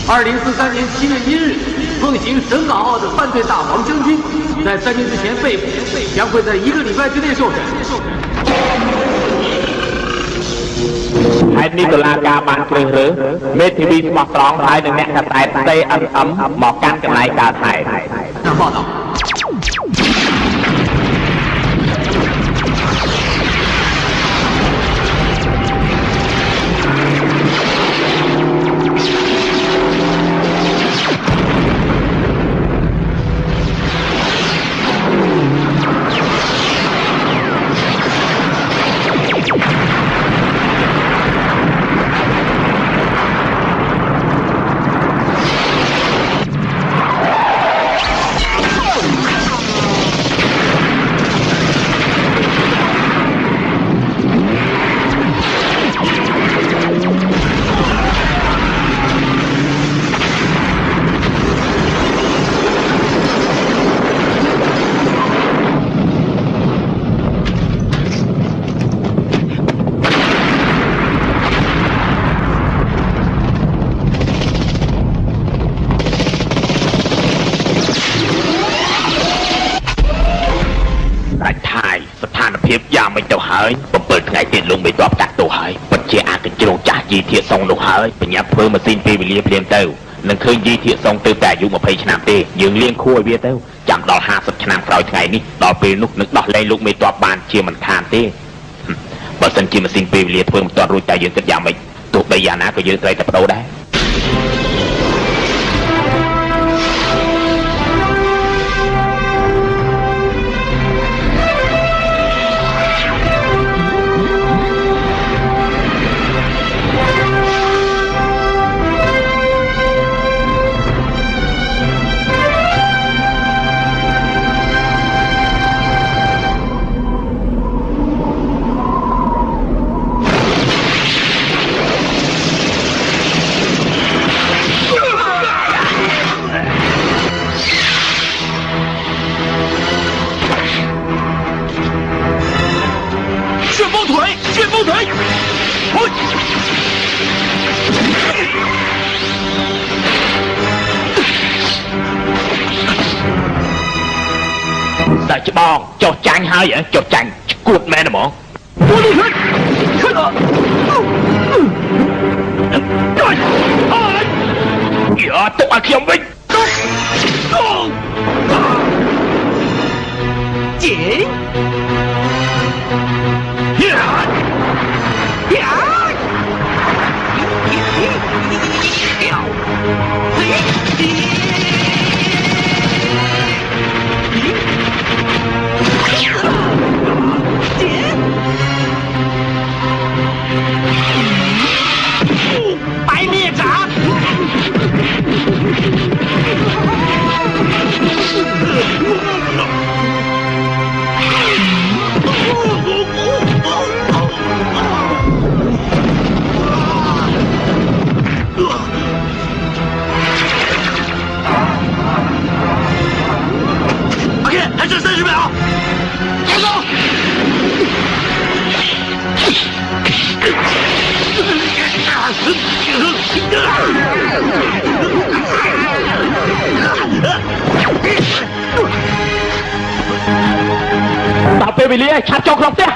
2043年7月1日，奉行省港澳的犯罪大王将军，在3年之前被捕，将会在1个礼拜之内受审。ហើយនេះតុលាការបានជ្រើសរើសមេធាវីស្មោះត្រង់ហើយនិងអ្នកកតែផ្ទៃ MM មកកាន់កន្លែងកើតហេតុ报道。យ៉ាងមិនទៅហើយ7ថ្ងៃទៀតលោកមេតបកាត់ទោសហើយពិតជាអាចកញ្ជ្រោងចាស់ជីធាតុសុងនោះហើយបញ្ញាប់ធ្វើម៉ាស៊ីនពេលវេលាព្រាមទៅនឹងឃើញជីធាតុសុងទៅតែអាយុ20ឆ្នាំទេយើងលៀងខួរឲ្យវាទៅចាំដល់50ឆ្នាំក្រោយថ្ងៃនេះដល់ពេលនោះនឹងដោះលែងលោកមេតបបានជាមិនខានទេបើសិនជាម៉ាស៊ីនពេលវេលាធ្វើមិនទាន់រួចតែយើងគិតយ៉ាងម៉េចទោះបីយ៉ាងណាក៏យើងត្រូវតែបដូរដែរតែច្បងចុះចាញ់ហើយចុះចាញ់ឈួតមែនហ្មងយ៉ាទុកឲ្យខ្ញុំវិញជី白灭斩！OK，还剩30秒，开走！ដល់ពេលវេលាឆាប់ចូលក្នុងផ្ទះ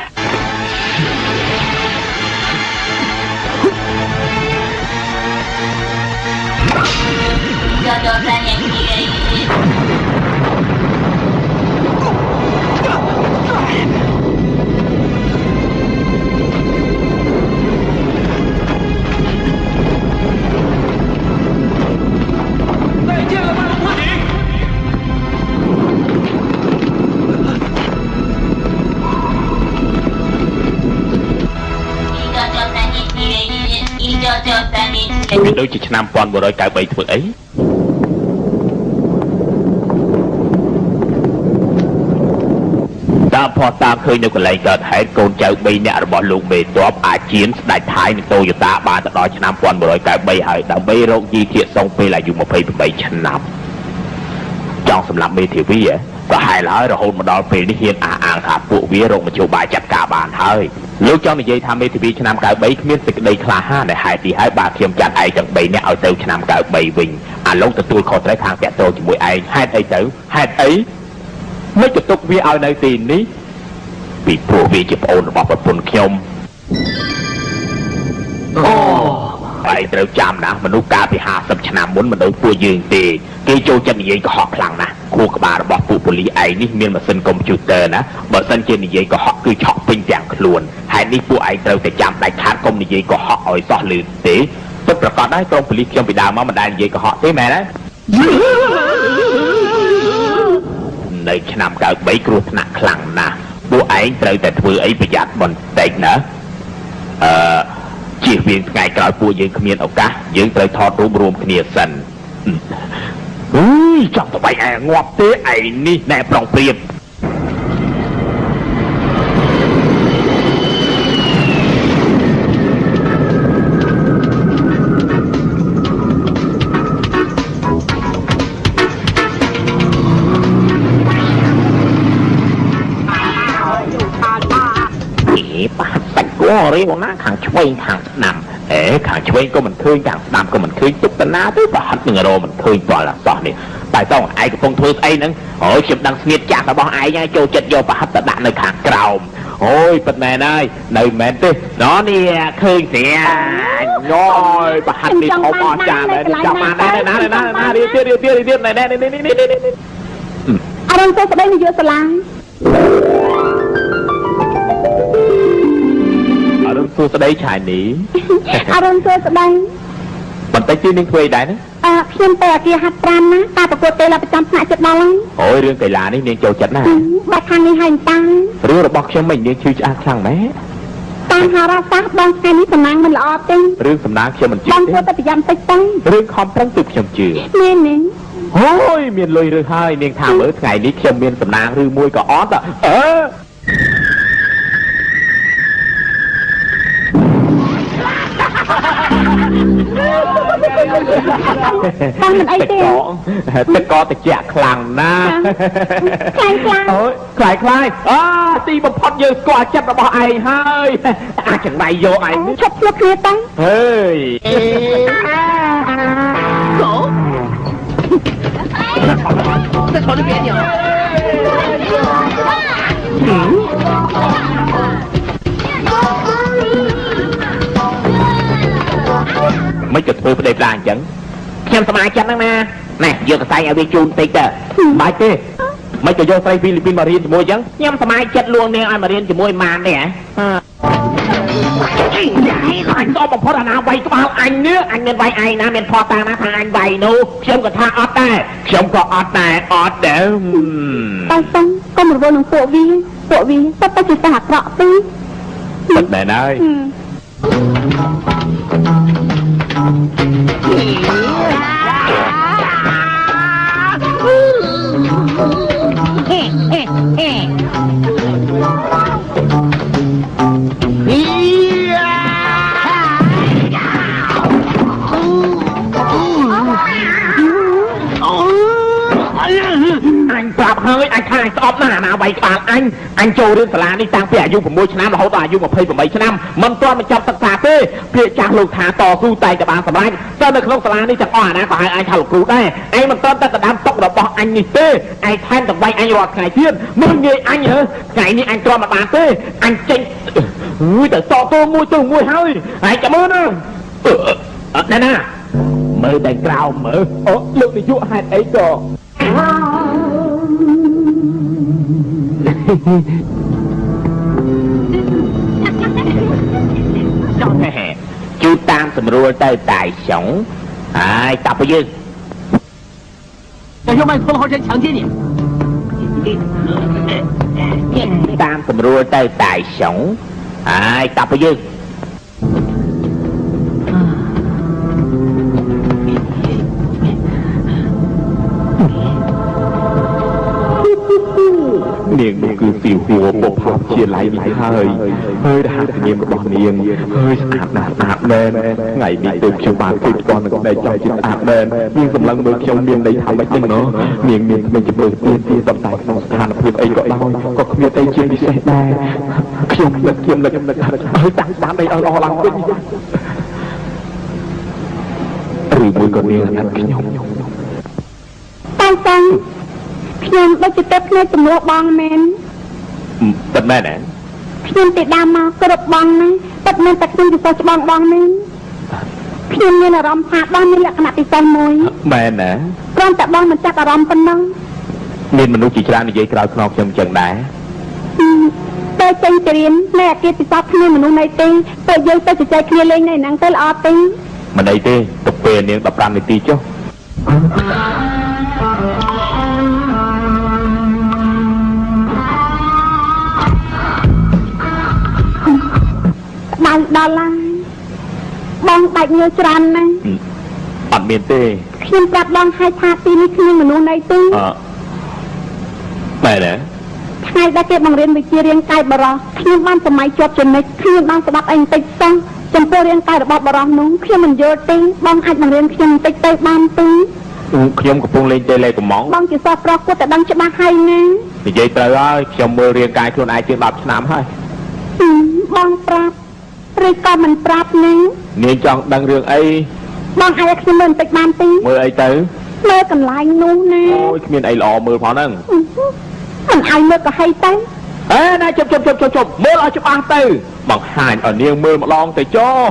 វាដូចជាឆ្នាំ1993ធ្វើអីតាមផតតាមឃើញនៅកន្លែងកើតហេតុកូនចៅ3នាក់របស់លោកមេតបអាជានស្ដេចថៃនិងតូយ៉ូតាបានទៅដល់ឆ្នាំ1993ហើយដើម្បីរកជីធាតុសុងពេលអាយុ28ឆ្នាំចង់សម្លាប់មេធាវី ប្រហែលហើយរហូតមកដល់ពេលនេះហ៊ានអះអាងថាពួកវារកមធ្យោបាយចាត់ការបានហើយលោកចង់និយាយថាមេធាវីឆ្នាំ93គ្មានសេចក្តីក្លាហានដែលហេតុនេះហើយបាទខ្ញុំចាត់ឯងទាំង3នាក់ឲ្យទៅឆ្នាំ93វិញអាលោកទទួលខុសត្រូវខាងតាក់ទងជាមួយឯងហេតុអីទៅហេតុអីមិនទៅទុកវាឲ្យនៅទីនេះពីព្រោះវាជាប្អូនរបស់ប្រពន្ធខ្ញុំអូឯងត្រូវចាំណាមនុស្សកាលពី50ឆ្នាំមុនមិនដូចពួកយើងទេគេចូលចិត្តនិយាយកុហកខ្លាំងណាស់ខួរក្បាលរបស់ពួកប៉ូលីសឯងនេះមានម៉ាស៊ីនកុំព្យូទ័រណាបើសិនជានិយាយកុហកគឺឆក់ពេញទាំងខ្លួនហើយនេះពួកឯងត្រូវតែចាំដាច់ខាតកុំនិយាយកុហកឲ្យសោះលឺទេពិតប្រាកដដែរក្រុមប៉ូលីសខ្ញុំពីដើមមកមិនដែលនិយាយកុហកទេមែនទេនៅឆ្នាំ93គ្រោះថ្នាក់ខ្លាំងណាស់ពួកឯងត្រូវតែធ្វើអីប្រយ័ត្នបន្តិចណាជៀសវាងថ្ងៃក្រោយពួកយើងគ្មានឱកាសយើងត្រូវថតរូបរួមគ្នាសិនអើយចង់ទៅបែកឯងងាប់ទេឯងនេះណែប្រុងព្រៀបរៀងណាខាងឆ្វេងខាងស្ដាំខាងឆ្វេងក៏មិនឃើញខាងស្ដាំក៏មិនឃើញទុកតាណាទេប្រហិតនឹងរមិនឃើញតលអសោះនេះតែតោះឯងកំពុងធ្វើស្អីហ្នឹងអូយខ្ញុំដឹងស្ងៀតចាស់របស់ឯងហើយចូលចិត្តយកប្រហិតទៅដាក់នៅខាងក្រោមអូយពិតមែនហើយនៅមែនទេណនេះឃើញស្រាញយប្រហិតនេះធំអស្ចារ្យដែរចាំបានដែរណារៀបទៀតណែអរុនទៅស្ដីនាយកសាលាអរុនសួស្ដីឆាយនេះអរុនសួស្ដីបន្តិចទៀតនាងធ្វើអីដែរណាខ្ញុំទៅអាគារហាត់ប្រាំណាការប្រកួតកីឡាប្រចាំថ្នាក់ចិត្តដល់ហើយអូយរឿងកីឡានេះនាងចូលចិត្តណាស់បាត់ខាងនេះហើយតារឿងរបស់ខ្ញុំមិននាងឈឺឆ្អាតខ្លាំងម៉េចតាមហារ៉ាសាស្ត្របងថ្ងៃនេះសំណាងមិនល្អទេរឿងសំណាងខ្ញុំមិនជឿទេបងធ្វើតែប្រយ័ត្នតិចទៅរឿងខំប្រឹងទើបខ្ញុំជឿនេះអូយមានលុយឬហើយនាងថាមើលថ្ងៃនេះខ្ញុំមានសំណាងឬមួយក៏អត់បងមិនអីទេទឹកកកត្រជាក់ខ្លាំងណាស់អូយខ្លាយទីបំផុតយើងស្គាល់ចិត្តរបស់ឯងហើយអាចចង្រៃយកឯងឈប់ភ្លុកគ្នាទៅហើយ再朝这边点មិនក៏ធ្វើប្តីផ្លាអញ្ចឹងខ្ញុំសប្បាយចិត្តហ្នឹងណាណែយកកសែងឲ្យវាជូនតិចទៅបាច់ទេមិនក៏យកស្រីហ្វីលីពីនមករៀនជាមួយអញ្ចឹងខ្ញុំសប្បាយចិត្តលួងនាងឲ្យមករៀនជាមួយម៉ានទេហ៎អញតបំផុតអាណាវាយក្បាលអញនេះអញមានវាយឯងណាមានផតតាណាថាអញវាយនោះខ្ញុំក៏ថាអត់ដែរខ្ញុំក៏អត់ដែរតែកុំរវល់នឹងពួកវាតែទៅជាសាអាក្រក់ទេមិនមែនហើយអញប្រាប់ហើយអញថាអញស្អប់ណាស់អាណាវាយក្បាលអញចូលរៀនសាលានេះតាំងពីអាយុ6ឆ្នាំរហូតដល់អាយុ28ឆ្នាំមិនទាន់បញ្ចប់សិក្សាទេពាក្យចាស់លោកថាតស៊ូតែតែបានសម្រេចតែនៅក្នុងសាលានេះទាំងអស់អាណាក៏ហៅអញថាលោកគ្រូដែរឯងមិនទាន់តែដណ្ដើមតុករបស់អញនេះទេឯងថែមទាំងវាយអញរាល់ថ្ងៃទៀតមើលងាយអញថ្ងៃនេះអញទ្រាំមិនបានទេអញចេញតែសក់តូមួយហើយឯងចាំមើលណាណាមើលតែក្រោមមើលលោកនាយកហេតុអីក៏ជូតតាមស្រួលទៅតែចុងហើយតាប់ទៅយើង小兄们，封号人强奸你！តាមស្រួលទៅតែចុងហើយតាប់ទៅយើង នាងនោះគឺស៊ីហួរបុព្វជាឡៃនេះហើយដែលហាក់នាមរបស់នាងហើយស្អាតណាស់ស្អាតមែនថ្ងៃនេះទើបខ្ញុំបានឃើញផ្ទាល់នឹងស្ដីចង់ជាស្អាតមែននាងសម្លឹងមើលខ្ញុំមានន័យថាម៉េចហ្នឹងណោះនាងមានជំរឿនទៀតតែក្នុងស្ថានភាពអីក៏ដោយក៏គ្មានអីជាពិសេសដែរខ្ញុំនឹកហើយតាំងស្ដាប់អីឲ្យអស់ឡើងវិញឬមួយក៏នាងអាណិតខ្ញុំតាំងខ្ញុំដូចជាទឹកគ្នាជំនួសបងមែនពិតមែនទេខ្ញុំពីដើមមកគ្រប់បងណាពិតមែនតែខ្ញុំពិសេសច្បងបងមែនខ្ញុំមានអារម្មណ៍ថាបងមានលក្ខណៈពិសេសមួយមែនណាគ្រាន់តែបងមិនចាប់អារម្មណ៍ប៉ុណ្ណឹងមានមនុស្សជាច្រើននិយាយក្រោយខ្នងខ្ញុំចឹងដែរតែចេញទៅរៀននៅអាគារពិសោធន៍គ្នាមនុស្សណៃទេតែយើងទៅជជែកគ្នាលេងនៅហ្នឹងទៅល្អទេមិនអីទេទៅពេលនាង15នាទីចុះដល់ឡាបងដាច់ញើសច្រើនណាស់អត់មានទេខ្ញុំប្រាប់បងឲ្យថាទីនេះគ្មានមនុស្សណីទេបែរទេថ្ងៃដែលគេបង្រៀនវិជ្ជារាងកាយបរោះខ្ញុំបានសម័យជាប់ចំណិចខ្ញុំបានស្ដាប់អីបន្តិចសោះចំពោះរាងកាយរបស់បរោះនោះខ្ញុំមិនយល់ទេបងអាចបង្រៀនខ្ញុំបន្តិចទៅបានទេខ្ញុំកំពុងលេងតេឡេកំងបងជាសិស្សប្រុសគាត់តែដឹងច្បាស់ហើយណានិយាយត្រូវហើយខ្ញុំមើលរាងកាយខ្លួនឯងជាង10ឆ្នាំហើយបងប្រាប់ឬក៏មិនប្រាប់ណានាងចង់ដឹងរឿងអីបងឲ្យខ្ញុំមើលបន្តិចបានទេមើលអីទៅមើលកន្លែងនោះណាអូយគ្មានអីល្អមើលផងហ្នឹងមិនឲ្យមើលក៏ហីទៅណាជប់មើលឲ្យច្បាស់ទៅបង្ហាញឲ្យនាងមើលម្ដងទៅចុះ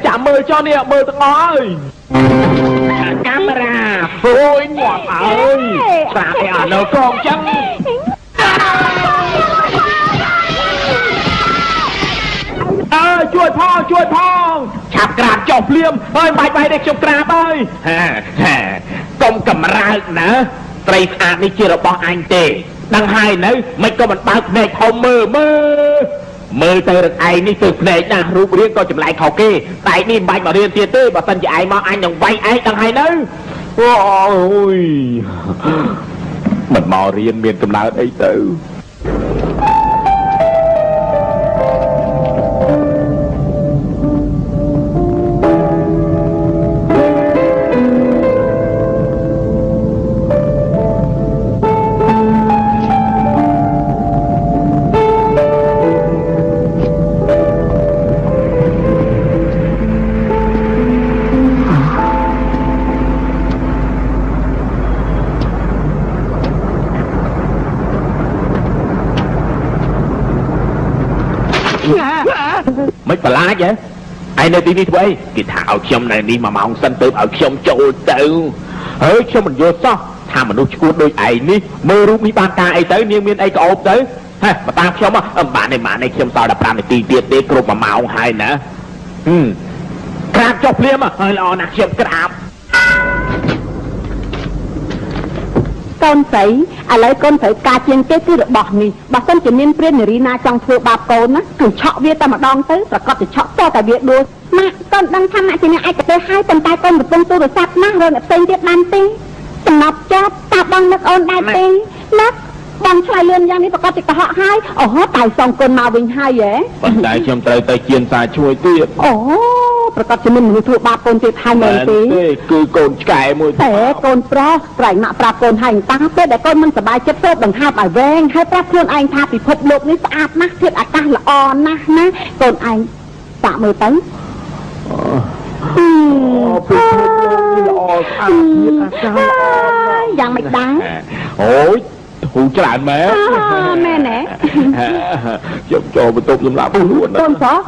ចាំមើលចុះនេះមើលទាំងអស់ហើយកាមេរ៉ាអូយងាប់អើយស្អាតអត់នៅកងចឹងជួយផងឆាប់ក្រាបចុះភ្លាមហើយបាច់នេះខ្ញុំក្រាបហើយកុំកម្រើកណាត្រីស្អាតនេះជារបស់អញទេដឹងហើយនៅមិនក៏មិនបើកភ្នែកធំមើលទៅរកឯងនេះទៅភ្នែកណារូបរាងក៏ចម្លែកខុសគេតែនេះមិនបាច់មករៀនទៀតទេបើសិនជាឯងមកអញនឹងវាយឯងដឹងហើយនៅអូយមិនមករៀនមានកំណើតអីទៅមិនបន្លាចហ៎ឯនៅទីនេះធ្វើអីគេថាឲ្យខ្ញុំនៅនេះ1ម៉ោងសិនទៅឲ្យខ្ញុំចូលទៅហើយខ្ញុំមិនយល់សោះថាមនុស្សឈួតដូចឯងនេះមើលរូបនេះបានការអីទៅនាងមានអីក្អូបទៅហេមកតាមខ្ញុំបាននេះខ្ញុំសល់15នាទីទៀតទេគ្រប់1ម៉ោងហើយណាក្រាបចុះភ្លាមហើយល្អណាស់ខ្ញុំក្រាបកូនស្រីឥឡូវកូនត្រូវការជាងគេគឺរបស់នេះបើសិនជាមានព្រាននារីណាចង់ធ្វើបាបកូនណាគឺឆក់វាតែម្ដងទៅប្រកាសជាឆក់តតែវាដួលម៉ាក់កូនដឹងថាម៉ាក់ជាអ្នកឯកទេសហើយប៉ុន្តែកូនកំពុងទូរស័ព្ទណាស់រកអ្នកផ្សេងទៀតបានទេសំណប់ចាប់តាបងនឹកអូនដែរទេនឹកបងឆ្លើយលឿនយ៉ាងនេះប្រកាសជាកុហកហើយអូតែសងកូនមកវិញហើយហ៎ប៉ុន្តែខ្ញុំត្រូវទៅជៀនសាជួយទៀតអូប្រកាសជាមានមនុស្សធ្វើបាបកូនទៀតហើយមែនទេគឺកូនឆ្កែមួយតែកូនប្រុសប្រែងម៉ាក់ប្រាប់កូនហើយតាពេលដែលកូនមិនសប្បាយចិត្តទៅដង្ហើបឲ្យវែងហើយប្រាប់ខ្លួនឯងថាពិភពលោកនេះស្អាតណាស់ធាតុអាកាសល្អណាស់ណាកូនឯងសាកមើលទៅពិភពលោកនេះល្អស្អាតធាតុអាកាសល្អយ៉ាងមិនដែរអូយធូរច្រើនមែនមែនទេខ្ញុំចូលបន្ទប់សម្រាប់ខ្លួនកូនប្រុស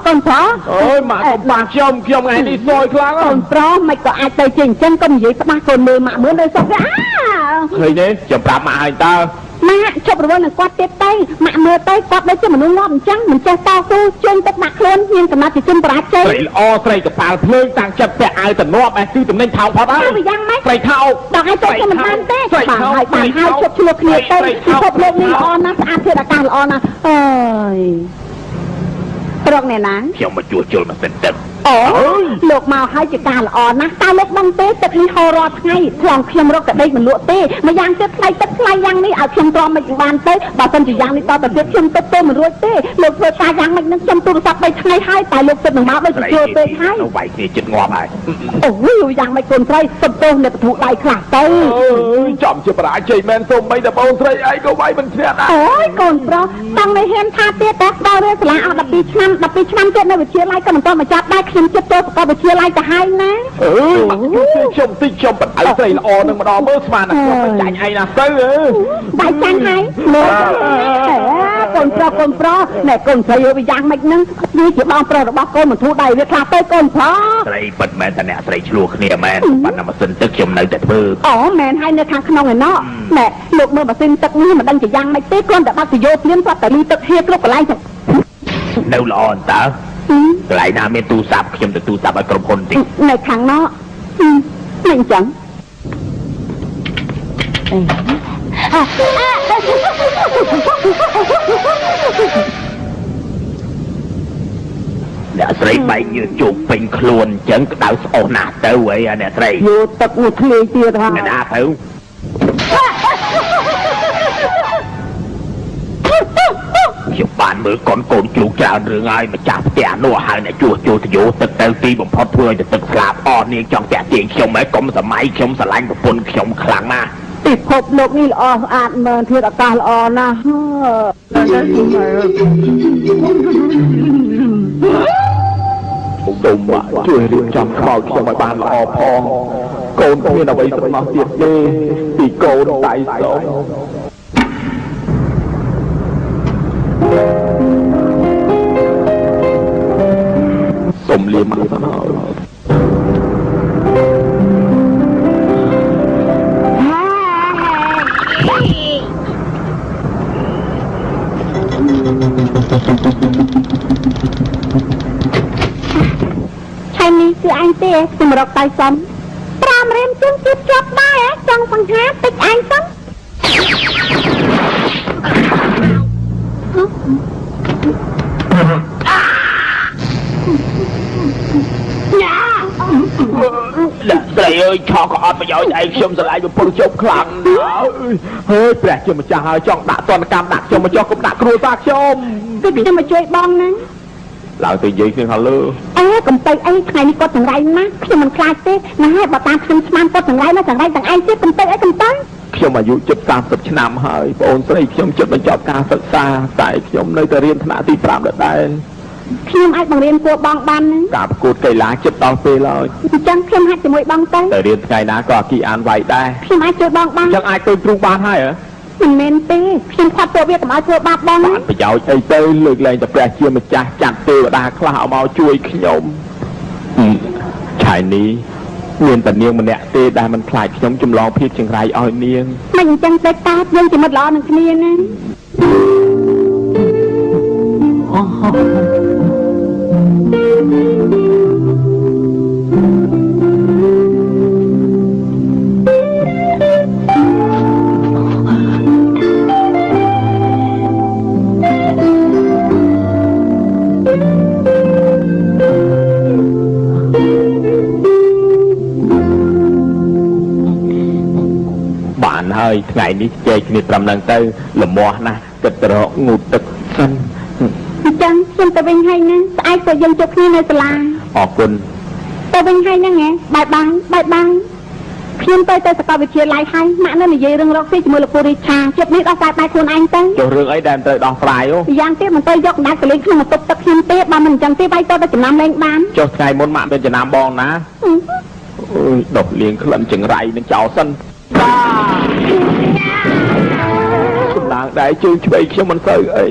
អូយម៉ាក់កុំបាក់ខ្ញុំថ្ងៃនេះសយខ្លាំងកូនប្រុសមិនក៏អាចទៅជាអញ្ចឹងកុំនិយាយផ្ដាស់កូនមើលម៉ាក់មើលដោយសុខទេឃើញទេខ្ញុំប្រាប់ម៉ាក់ហើយតើម៉ាក់ជប់រវល់នឹងគាត់ទៀតទៅម៉ាក់មើលទៅគាត់ដូចជាមនុស្សងាប់អញ្ចឹងមិនចេះតស៊ូជើងទឹកដាក់ខ្លួនមានកំណត់ជាជនប្រាជ្ញស្រីល្អស្រីកប៉ាល់ភ្លើងតាំងចិត្តពាក់អាវតំណប់ឯគឺតំណែងថោកផុតហើយយ៉ាងម៉េចស្រីថោកដល់ឲ្យទៅមិនបានទេបានហើយជប់ឆ្លោះគ្នាទៅពិភពលោកនេះល្អណាស់ស្អាតធាតុអាកាសល្អណាស់អើយត្រង់នេះណាខ្ញុំមកជួសជុលម៉ាស៊ីនទឹក អូលោកមកឲ្យជាការល្អណាស់តើលោកដឹងទេទឹកនេះហូររាល់ថ្ងៃឆ្លងខ្ញុំរកតែដេកមិនលក់ទេម្យ៉ាងទៀតថ្លៃទឹកថ្លៃយ៉ាងនេះឲ្យខ្ញុំទ្រាំមិនបានទៅបើមិនជាយ៉ាងនេះតទៅទៀតខ្ញុំទៅទៅមិនរួចទេលោកធ្វើការយ៉ាងម៉េចនឹងខ្ញុំទូរស័ព្ទ3ថ្ងៃហើយតែលោកទឹកនឹងមកដូចជាពេកហើយនៅវាយគ្នាចិត្តងាប់ហើយអូយយ៉ាងម៉េចកូនស្រីសុំទោសអ្នកបធូរដៃខ្លះទៅចំជាបរាជ័យមែនសូម្បីតែបងស្រីឯងក៏វាយមិនឈ្នះដែរអូយកូនប្រុសតាំងនៅហ៊ានថាទៀតតែដល់រៀនសាលាអស់12ឆ្នាំទៀតនៅវិទ្យាល័យក៏មិនទាន់មកចាប់ដែរខ្ញុំចិត្តចូលសាកលវិទ្យាល័យទៅហើយណាមកជួយខ្ញុំតិចខ្ញុំបដៅស្រីល្អនឹងម្ដងមើលស្មានតែខ្ញុំចាញ់ឯងណាទៅបាច់ចាញ់ហើយលោកកូនប្រុសណែកូនស្រីវាយ៉ាងម៉េចហ្នឹងវាជាបងប្រុសរបស់កូនមិនធូរដៃវាខ្លះទៅកូនប្រុសស្រីពិតមែនតែអ្នកស្រីឆ្លោះគ្នាមែនប៉ុន្តែម៉ាស៊ីនទឹកខ្ញុំនៅតែធ្វើអូមែនហើយនៅខាងក្នុងឯណោះណែលោកមើលម៉ាស៊ីនទឹកនេះមិនដឹងជាយ៉ាងម៉េចទេគ្រាន់តែបាត់ទៅយកភ្លាមគាត់តែលីទឹកហៀគ្រប់កន្លែងនៅល្អអន្តើកន្លែងណាមានទូរស័ព្ទខ្ញុំទៅទូរស័ព្ទឲ្យក្រុមហ៊ុនតិចនៅខាងណោះមិនអញ្ចឹងអ្នកស្រីបែកញើសជោគពេញខ្លួនអញ្ចឹងក្តៅស្អុះណាស់ទៅអីអ្នកស្រីយកទឹកមួយធ្លាយទៀតហើយណាទៅខ្ញុំបានមើលកូនជ្រូកច្រើនរឿងហើយម្ចាស់ផ្ទះនោះហើយអ្នកជួសជុលទៅយកទឹកទៅទីបំផុតធ្វើឲ្យទឹកស្លាប់អស់នាងចង់តាក់ទាញខ្ញុំហើយកុំសម័យខ្ញុំស្រឡាញ់ប្រពន្ធខ្ញុំខ្លាំងណាស់ពិភពលោកនេះល្អស្អាតមែនធាតុអាកាសល្អណាស់ទុំជួយរៀបចំខ្មោចខ្ញុំឲ្យបានល្អផងកូនគ្មានអ្វីសំណោះទៀតទេពីកូនដៃសោសុំលាមកសំណោនេះគឺអញទេខ្ញុំរកដៃសំ5រៀមជាងទៀតជាប់ដែរចង់បង្ហាតិចអញសំស្រីអើយឆោក៏អត់ប្រយោជន៍ឯងខ្ញុំស្រឡាញ់ប្រពន្ធជប់ខ្លាំងណាស់ហើយព្រះជាម្ចាស់ហើយចង់ដាក់ទណ្ឌកម្មដាក់ខ្ញុំមកចុះកុំដាក់គ្រួសារខ្ញុំគឺខ្ញុំមកជួយបងហ្នឹងឡើងទៅនិយាយគ្នាខាងលើកំទៅអីថ្ងៃនេះគាត់ចង្រៃណាស់ខ្ញុំមិនខ្លាចទេណាស់បើតាមខ្ញុំស្មានគាត់ចង្រៃណាស់ចង្រៃទាំងឯងទៀតកំទៅអីកំទៅខ្ញុំអាយុជិត30ឆ្នាំហើយបងអូនស្រីខ្ញុំជិតបញ្ចប់ការសិក្សាតែខ្ញុំនៅតែរៀនថ្នាក់ទី5ដដែលខ្ញុំអាចបង្រៀនគួរបងបានហ្នឹងការប្រកួតកីឡាជិតដល់ពេលហើយអញ្ចឹងខ្ញុំហាត់ជាមួយបងទៅរៀនថ្ងៃណាក៏អាគីអានវាយដែរខ្ញុំអាចជួយបងបានអញ្ចឹងអាចទៅគ្រូបានហើយមិនមែនទេខ្ញុំខត់ពួកវាកុំឲ្យធ្វើបាបបងបានប្រយោជន៍អីទៅលើកលែងតែព្រះជាម្ចាស់ចាត់ទេវតាខ្លះឲ្យមកជួយខ្ញុំឆៃនេះមានតែនាងម្នាក់ទេដែលមិនខ្លាចខ្ញុំចម្លងភាពចង្រៃឲ្យនាងមិនអញ្ចឹងទេតាយើងជាមិត្តល្អនឹងគ្នាណាហើយថ្ងៃនេះជែកគ្នាត្រឹមហ្នឹងទៅលមាស់ណាស់គិតរកងូតទឹកសិនអញ្ចឹងខ្ញុំទៅវិញហើយណាស្អែកក៏យើងជួបគ្នានៅសាលាអរគុណទៅវិញហើយហ្នឹងហ៎បាយខ្ញុំទៅសាកលវិទ្យាល័យហើយម៉ាក់នៅនិយាយរឿងរកស៊ីជាមួយលោកពូរីឆាជិតនេះដោះស្រាយបាយខ្លួនឯងទៅចុះរឿងអីដែលត្រូវដោះស្រាយយ៉ាងទៀតមិនទៅយកកណ្ដាលកលេងក្នុងបន្ទប់ទឹកខ្ញុំទេបើមិនអញ្ចឹងទេបាយទៅដល់ចំណាំលេងបានចុះថ្ងៃមុនម៉ាក់មានចំណាំបងណាអូយដុសលៀងក្លិនចង្រៃនឹងចោលសិនសំឡាងដែរជើងឆ្វេងខ្ញុំមិនសូវអី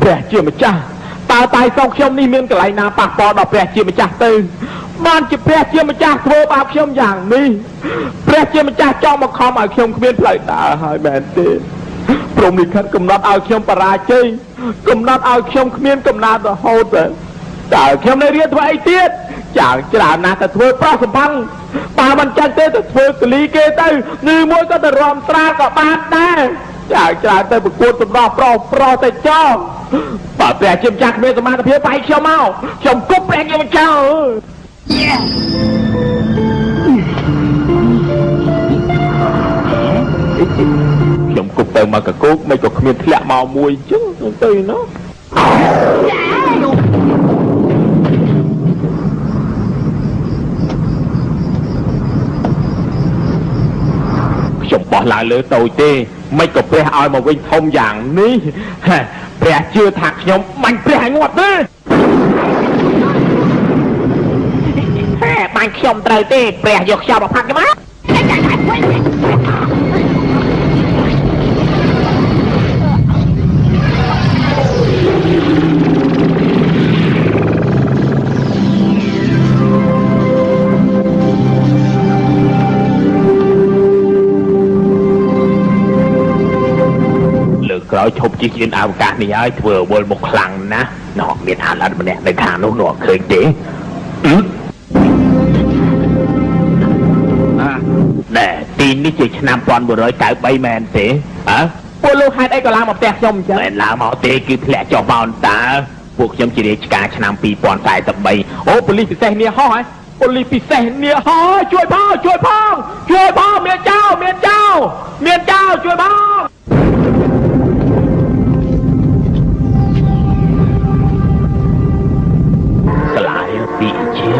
ព្រះជាម្ចាស់តើតែសោកខ្ញុំនេះមានកន្លែងណាប៉ះពាល់ដល់ព្រះជាម្ចាស់ទៅបានជាព្រះជាម្ចាស់ធ្វើបាបខ្ញុំយ៉ាងនេះព្រះជាម្ចាស់ចង់មកខំឲ្យខ្ញុំគ្មានផ្លូវដើរហើយមែនទេព្រមលិខិតកំណត់ឲ្យខ្ញុំបរាជ័យកំណត់ឲ្យខ្ញុំគ្មានកំណត់រហូតតើខ្ញុំនៅរៀនធ្វើអីទៀត chẳng chả na ta thôi pro sầm băng bà mình chân tê ta thôi xử lý kê tê như mỗi có ta ròm tra cả ba đá chẳng chả tê một cuốn tụm đỏ pro tê cho bà bè chim chạc mê tụm mà ta phía bay cho mau chồng cúp bè cho cháu chồng cúp tê mà cả cúp mấy chục miền thẹn màu mùi chứ tê nó chồng bỏ lại lửa tồi tê mấy cục bè ai mà quên thông dạng ní bè chưa thạc nhóm mạnh bè ngọt đấy mạnh chồng trời tê bè dọc sao mà phạt cái má rồi chụp chiếc trên áo cát này ấy vừa bôi một khăn ná nó miền Hà Lan mà nèในทางโน้นหนวกเคยเจ๊แน่ตีนนี่จีชนะปอนบุร้อยไก่ใบแมนเจ๊ฮะพวกลูกให้ได้ก็ลามาแตกยมจ้ะแม่ลามาเตะคือแผลจอบอลตาพวกยมจีเดชการชนะปีปอนใส่ตะใบโอ้ปุริปิเซเนี่ยห้อยปุริปิเซเนี่ยห้อยช่วยพ่อเมียเจ้าช่วยพ่อปีเชีย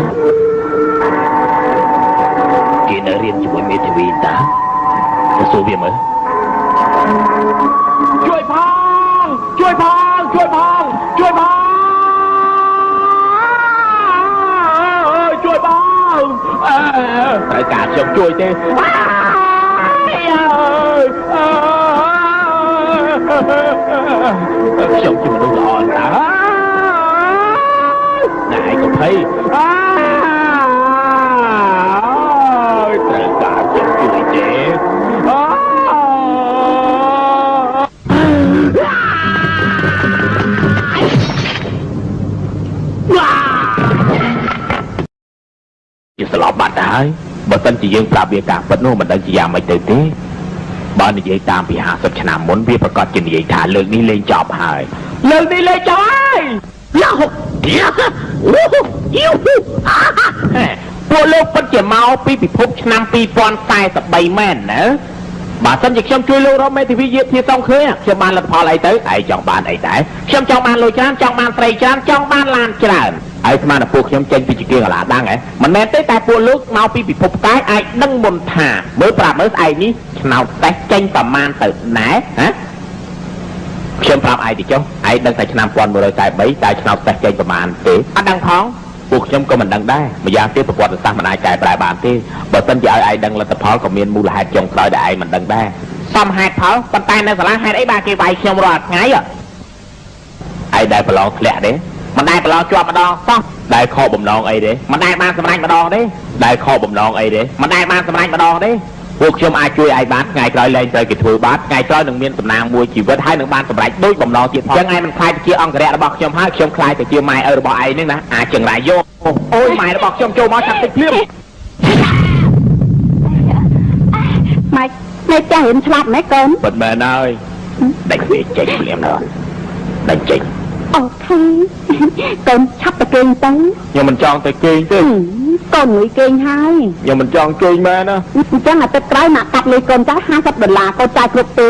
กินเรียนช่วยเมทวีตาจะสู้เบียมั้ยช่วยพ่อช่วยพ่อไอ้กาชมช่วยเจ้ชมช่วยดูอ่อนนะnày có thấy trời cả chân cười trẻ chứ sao lọt bạch hả bà tên chị dương pra bia càng bất nô mà đang chỉ giảm mày tới thế bà này dây tam bị hạ sập chạm muốn biaประกอบtrình dây thả lượng đi lên chọp hài lượng đi lên chọp hàiพวกลูกมันจะเมาปีพิภพนำปีปอนตายสับใบแม่นนะบาสันจะช่วยช่วยลูกเราไม่ที่วิเยที่ต้องเคยช่วยบ้านละพออะไรเต๋อไอ้จองบ้านไอ้แต่ช่วยจองบ้านลอยจานจองบ้านไตรจานจองบ้านลานจานไอ้สมาร์ทพวกช่วยเจนปีจิเกียร์หลาดังไงมันแม่แต่พวกลูกเมาปีพิภพตายไอ้ดังบนถาเมื่อปราบเมื่อไอ้นี้เนาแต่เจนประมาณเต๋อไหนฮะเชื่อมปราบไอ้ดิจ้าไอ้ดังใส่ชนามปอนบริษัทใบใจชนามแต่เจนประมาณเต๋อดังท้องพวกช่างก็มันดังได้ไม่ยากที่ประกวดสร้างมันได้ใจปลายบานที่บทสัญญาไอ้ดังละตะพอก็มีมูลหายจงคอยได้มันดังได้ซ้ำหายเผาปันตายในสาระหายไอ้บาเกี่ยวใบเชียงรอดไงอ่ะไอ้ได้ประลองแหละเด้มันได้ประลองจวบมาดองซ้ำได้ข้อบ่มน้องไอ้เด้มันได้มาสมัยมาดองเด้ได้ข้อบ่มน้องไอ้เด้มันได้มาสมัยมาดองเด้พวกช่างไอ้ช่วยไอ้บ้านไงคอยเล่นใจกิจถือบ้านไงคอยหนึ่งเมียนสำนางมวยจีบไว้ท้ายหนึ่งบ้านสมัยด้วยบ่มน้องจีบยังไงมันคลายตะเกียองกระเดะระบอกช่างห้าช่างคลายตะเกียไม้ระบอกไอ้นี่นะจังไรโยโอ้ยหมายระบอกช่างโจมาจับติดเลี้ยไม่จะเห็นฉลาดไหมเกินเปิดแม่น้อยได้เสียใจเลี้ยงนอนได้จริงโอเคเกินชับตะเกียงเต้ยังมันจองตะเกียงตึ้งก่อนหนุ่ยเกียงให้ยังมันจองเกียงมานะจังอาจจะใกล้หนักตัดเลยก่อนจ่าย$50ก็จ่ายครบตี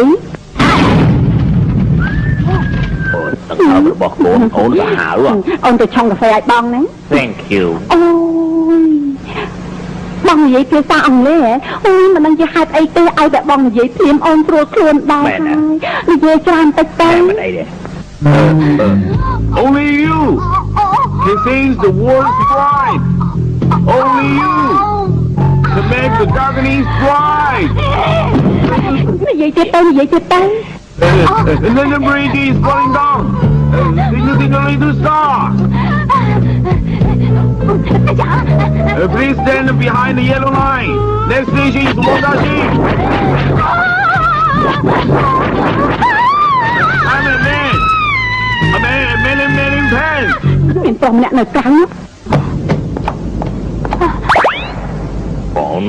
ตั้งแต่เราบอกโอนจะหาหรือเปล่าโอนจะช่องกาแฟไอ้บองนะ thank you โอ้ยบองใหญ่เพียซาอังเลยโอ้ยมันนั่งจะหายไอ้เต้ไอ้แบบบองใหญ่เพียมโอนตัวเคลื่อนได้เลยเยจานไปเต้มันไอ้เด้Only you can seize the war's pride. Only you can make the Garganese pride. ใหญ่จะเต้ใหญ่จะเต้ And then the bridge is falling down. Signaling to star. Please stand behind the yellow line. Next station is Modashi. I'm a man. A man in pants. เป็นตรงเนี่ยหน่อยกลาง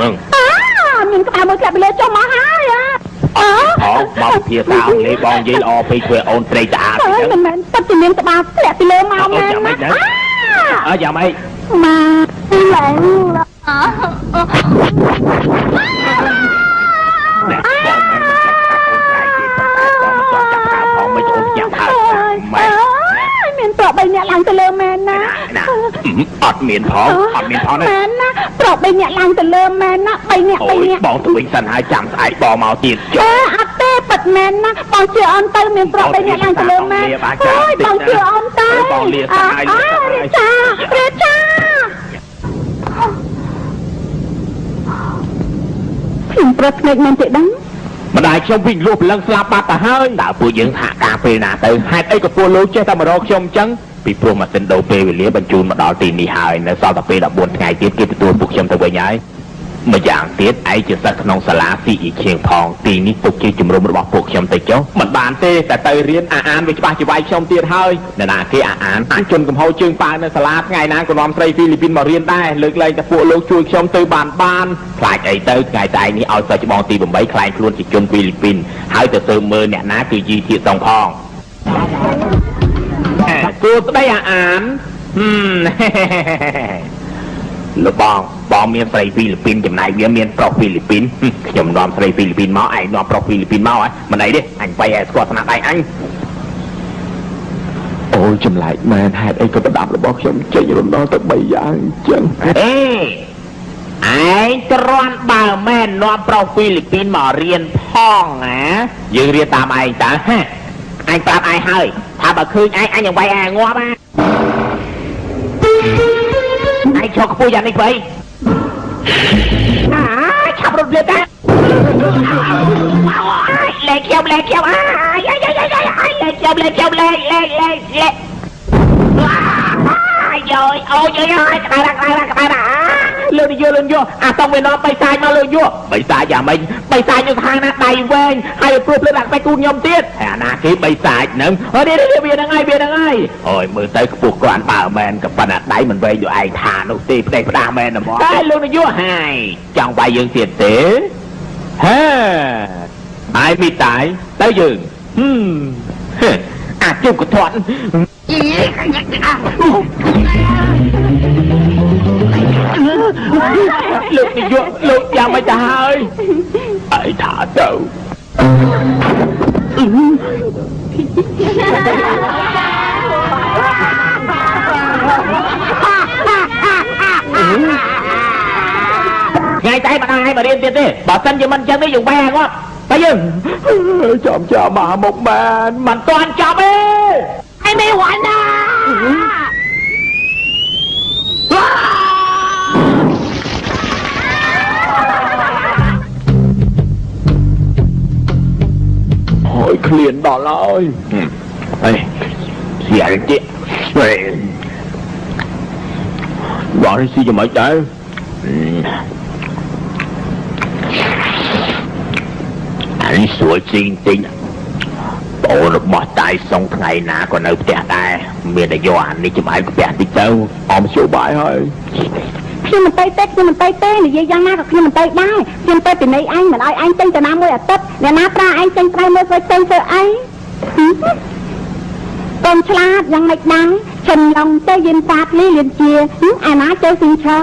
នឹង មានក្បាលមួយក្លាប់ពីលើចុះមកហើយផងមកភាសាអង់គ្លេសបងនិយាយល្អពេកធ្វើអូនត្រេកតាអញ្ចឹងមិនមែនពិតជាមានក្បាលធ្លាក់ពីលើមកមែនយ៉ាងម៉េចមកឡើងបងមិនអូនចាប់ហើយម៉ែមានប្រុស3នាក់ឡើងទៅលើមែនណាអត់មានផងមែនណាប្រុស3នាក់ឡើងទៅលើមែនណា3នាក់បងទៅវិញសិនហើយចាំស្អែកបងមកទៀតអត់ទេប៉ិតមែនណាបងជឿអូនទៅមានប្រុស3នាក់ឡើងទៅលើមែនអូយបងជឿអូនទៅបងលាស្អែករាចាខ្ញុំប្រាប់ភ្នែកមែនទេដឹងម្ដាយខ្ញុំវិញលួសព្រលឹងស្លាប់បាត់ទៅហើយតើពួកយើងថាការពេលណាទៅហេតុអីក៏ពួកលោកចេះតែមករកខ្ញុំអញ្ចឹងពីព្រោះម៉ាស៊ីនដូរពេលវេលាបញ្ជូនមកដល់ទីនេះហើយនៅសល់តែពេល14ថ្ងៃទៀតគេទទួលពួកខ្ញុំទៅវិញហើយម្យ៉ាងទៀតឯងជាសិស្សក្នុងសាលា CE ឈៀងផងទីនេះទុកជាជំរំរបស់ពួកខ្ញុំទៅចុះមិនបានទេតែទៅរៀនអានវាច្បាស់ជាវាយខ្ញុំទៀតហើយនរណាគេអានអាចជន់កំហុសជើងប៉ាវនៅសាលាថ្ងៃណាក៏នាំស្រីហ្វីលីពីនមករៀនដែរលើកលែងតែពួកលោកជួយខ្ញុំទៅបានខ្លាចអីទៅថ្ងៃស្អែកនេះឲ្យសិស្សច្បងទី8ខ្លាចខ្លួនជាជនហ្វីលីពីនហើយទៅស៊ើបមើលអ្នកណាគឺជីធាតុសងផងគួរស្ដីអានលោកបងមានស្រីហ្វីលីពីនចំណាយវាមានប្រុសហ្វីលីពីនខ្ញុំនាំស្រីហ្វីលីពីនមកឯងនាំប្រុសហ្វីលីពីនមកមិនអីទេអញបាយឲ្យស្គាល់ស្នាដៃអញអូយចម្លែកមែនហេតុអីក៏ប្រដាប់របស់ខ្ញុំចេញរំដងទៅ3យ៉ាងអញ្ចឹងឯងទ្រាំបើមែននាំប្រុសហ្វីលីពីនមករៀនផងណាយើងរៀនតាមឯងតើអញប្រាប់ឯងហើយថាបើឃើញឯងអញនឹងវាយឯងងាប់ឯងឈរខ្ពស់យ៉ាងនេះវិញឆាប់រត់ទៀតតាលេខខ្ញុំលេខខ្ញុំលេខខ្ញុំលេខខ្ញុំលេខយោអូយក្តៅលើនយកអាតង់វានាំបៃសាចមកលើយកបៃសាចយ៉ាងម៉េចបៃសាចនៅខាងណាដៃវែងហើយព្រោះលើដាក់ស្បែកគូខ្ញុំទៀតហើយអាណាគេបៃសាចហ្នឹងនេះវាហ្នឹងហើយអូយមើលទៅខ្ពស់ក្រាន់បើមែនក៏ប៉ុន្តែដៃមិនវែងដូចឯងថានោះទេផ្ដេសផ្ដាស់មែនហ្មងតែលោកនាយកហើយចង់វាយយើងទៀតទេឯងមីតាយទៅយើងអាចជុំកធាត់លោកនាយកលោកយ៉ាងមិនទៅហើយឯងថាទៅថ្ងៃតែមិនឲ្យមករៀនទៀតទេបើសិនជាមិនអញ្ចឹងទេយើងបែរងាប់តែយើងចាំមកមុខបានមិនទាន់ចប់ទេឯងមិនវិញណាហើយឃ្លានដល់ហើយអីស្យារទៀតបងនេះស៊ីយ៉ាងម៉េចដែរអានេះស្រួលជីងតិចបងរបស់តាយសុងថ្ងៃណាក៏នៅផ្ទះដែរមានតែយកអានេះចំអែកផ្ទះតិចទៅអមជួបាយហើយខ្ញុំមិនទៅទេនិយាយយ៉ាងណាក៏ខ្ញុំមិនទៅដែរខ្ញុំទៅពីនៃឯងមិនឲ្យឯងចេញទៅណាមួយអាទិត្យអ្នកណាប្រាឯងចេញក្រៅមើលធ្វើចេញធ្វើអីកូនឆ្លាតយ៉ាងម៉េចដែរឈិនឡងទៅយិនសាតលីលៀនជាអាណាចូលស៊ីងឆើ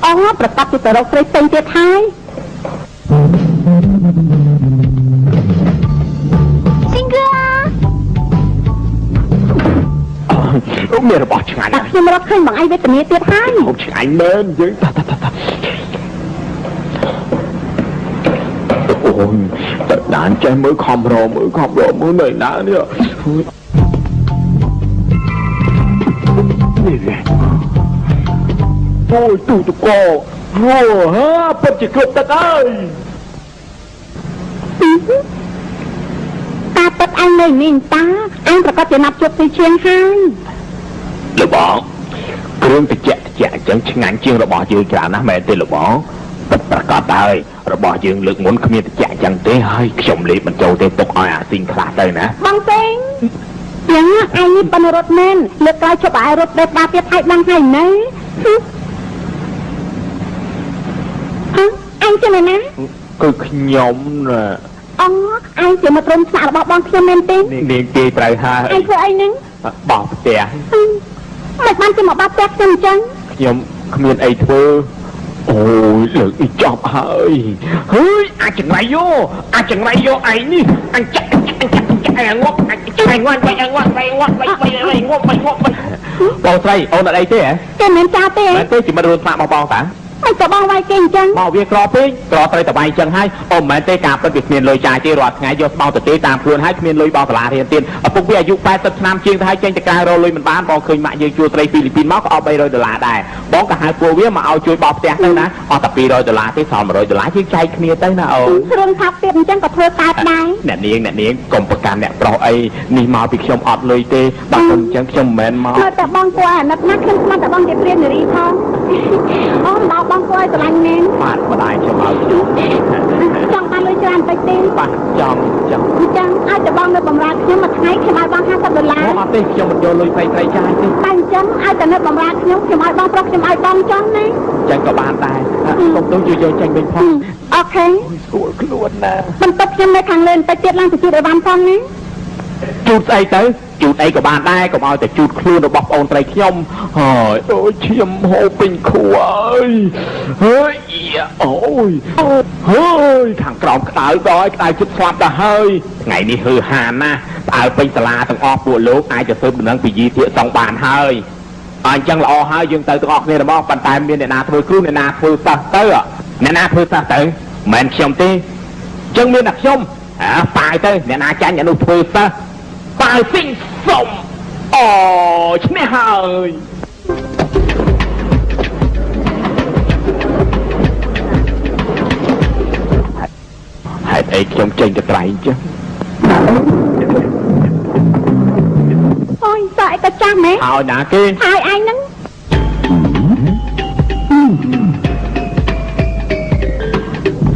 អងប្រកាសទៅរកស្រីផ្សេងទៀតហើយស៊ីងហ្គាមានរបស់ឆ្ងាញ់ខ្ញុំរកឃើញបងឯងវេទនាទៀតហើយឆ្ងាញ់មែនយើងអូយតែដានចេះមើលខំរមើលនៅណានេះអូយទូតកោពិតជាគ្រប់ទឹកហើយតាពិតអញនៅនេះតាអញប្រកាសជាណាប់ជប់ទីជាងហើយលោកបងគ្រឿងតិចអញ្ចឹងឆ្ងាញ់ជាងរបស់យើងច្រើនណាស់មែនទេលោកបងពិតប្រកបហើយរបស់យើងលើកមុនគ្មានតិចអញ្ចឹងទេហើយខ្ញុំលេបបញ្ចូលទេទុកឲ្យអាស៊ីងខ្លះទៅណាបងសេងយ៉ាងឯងនេះបនរត់មែនលើកក្រោយជប់ឲ្យរត់ដេកដាទៀតឯងដឹងហើយណែឯង anh chưa này nè គឺខ្ញុំណា anh chỉ một rôm xạ bỏ bong kia men tin នាងគេត្រូវហើយ anh thưa anh nè បោះផ្ទះ mày ban chỉ một bát tép chân chân ខ្ញុំគ្មានអីធ្វើអូយលើកអីចប់ហើយហើយអាចចង្រៃយោឯងនេះអញចាក់ឯងងាប់ឯងងាប់បងស្រីអូនអត់អីទេហ៎ cái men cha tê មែនទេជាមិត្តរួមស្នាក់បងតា mày có bong vai kinh chân មកវាក្រពេកក្រត្រូវតបៃចឹងហើយអូមិនមែនទេការពិតវាគ្មានលុយចាយទេរាល់ថ្ងៃយកស្បោទៅទេតាមខ្លួនហើយគ្មានលុយបោកសាលារៀនទៀតឪពុកវាអាយុ80ឆ្នាំជាងទៅហើយចេញទៅក្រៅរកលុយមិនបានបងឃើញម៉ាក់យើងជួលត្រីហ្វីលីពីនមកក៏អស់$300ដែរបងក៏ហៅពួកវាមកឲ្យជួយបោកផ្ទះទៅណាអស់តែ$200ទេសល់$100យើងចែកគ្នាទៅណាអូន rôm tháp tiệp chân có thưa tát đai អ្នកនាងកុំប្រកាន់អ្នកប្រុសអីនេះមកពីខ្ញុំអត់លុយទេបើមិនចឹងខ្ញុំមិនមែនមក mà ta bong qua nát nát không mà ta bong cái tiền để đi không đào bong qua từ lạnh nè បាទម្ដាយខ្ញុំឲ្យ trong ban lôi cho anh tay tiền បាទចង់ chân ai ta bong nơi bầm rạc nhưng mà ngày khi mai bong $50 អត់ទេខ្ញុំមិនយកលុយស្រីចាយទេ anh chân ai ta nơi bầm rạc nhưng khi mai bong prok khi mai bong chân nè ចឹងក៏បានដែរកុំទៅយកចេញវិញផង ok ស្រួលខ្លួនណា mình tập chân nơi khang lên tay tiết lang từ chút để van phong nè ជូតស្អីទៅជូតអីក៏បានដែរកុំឲ្យតែជូតខ្លួនរបស់បងស្រីខ្ញុំហើយដូចឈាមហូរពេញខួរហើយហើយខាងក្រោមក្តៅដល់ក្តៅជិតស្លាប់ទៅហើយថ្ងៃនេះហឺហានណាផ្អើពេញសាលាទាំងអស់ពួកលោកអាចទៅស៊ើបដំណឹងពីយីធាកសងបានហើយអញ្ចឹងល្អហើយយើងទៅទាំងអស់គ្នាមកប៉ុន្តែមានអ្នកណាធ្វើគ្រូអ្នកណាធ្វើសិស្សទៅអ្នកណាធ្វើសិស្សទៅមិនខ្ញុំទេអញ្ចឹងមានតែខ្ញុំប៉ាយទៅអ្នកណាចាញ់អ្នកនោះធ្វើសិស្សប៉ាយស៊ីងសុំអូឈ្នះហើយហេតុអីខ្ញុំចេញទៅក្រៃអញ្ចឹង ôi sợ ta chăng mẹ ឲ្យណាគេ ai anh nắng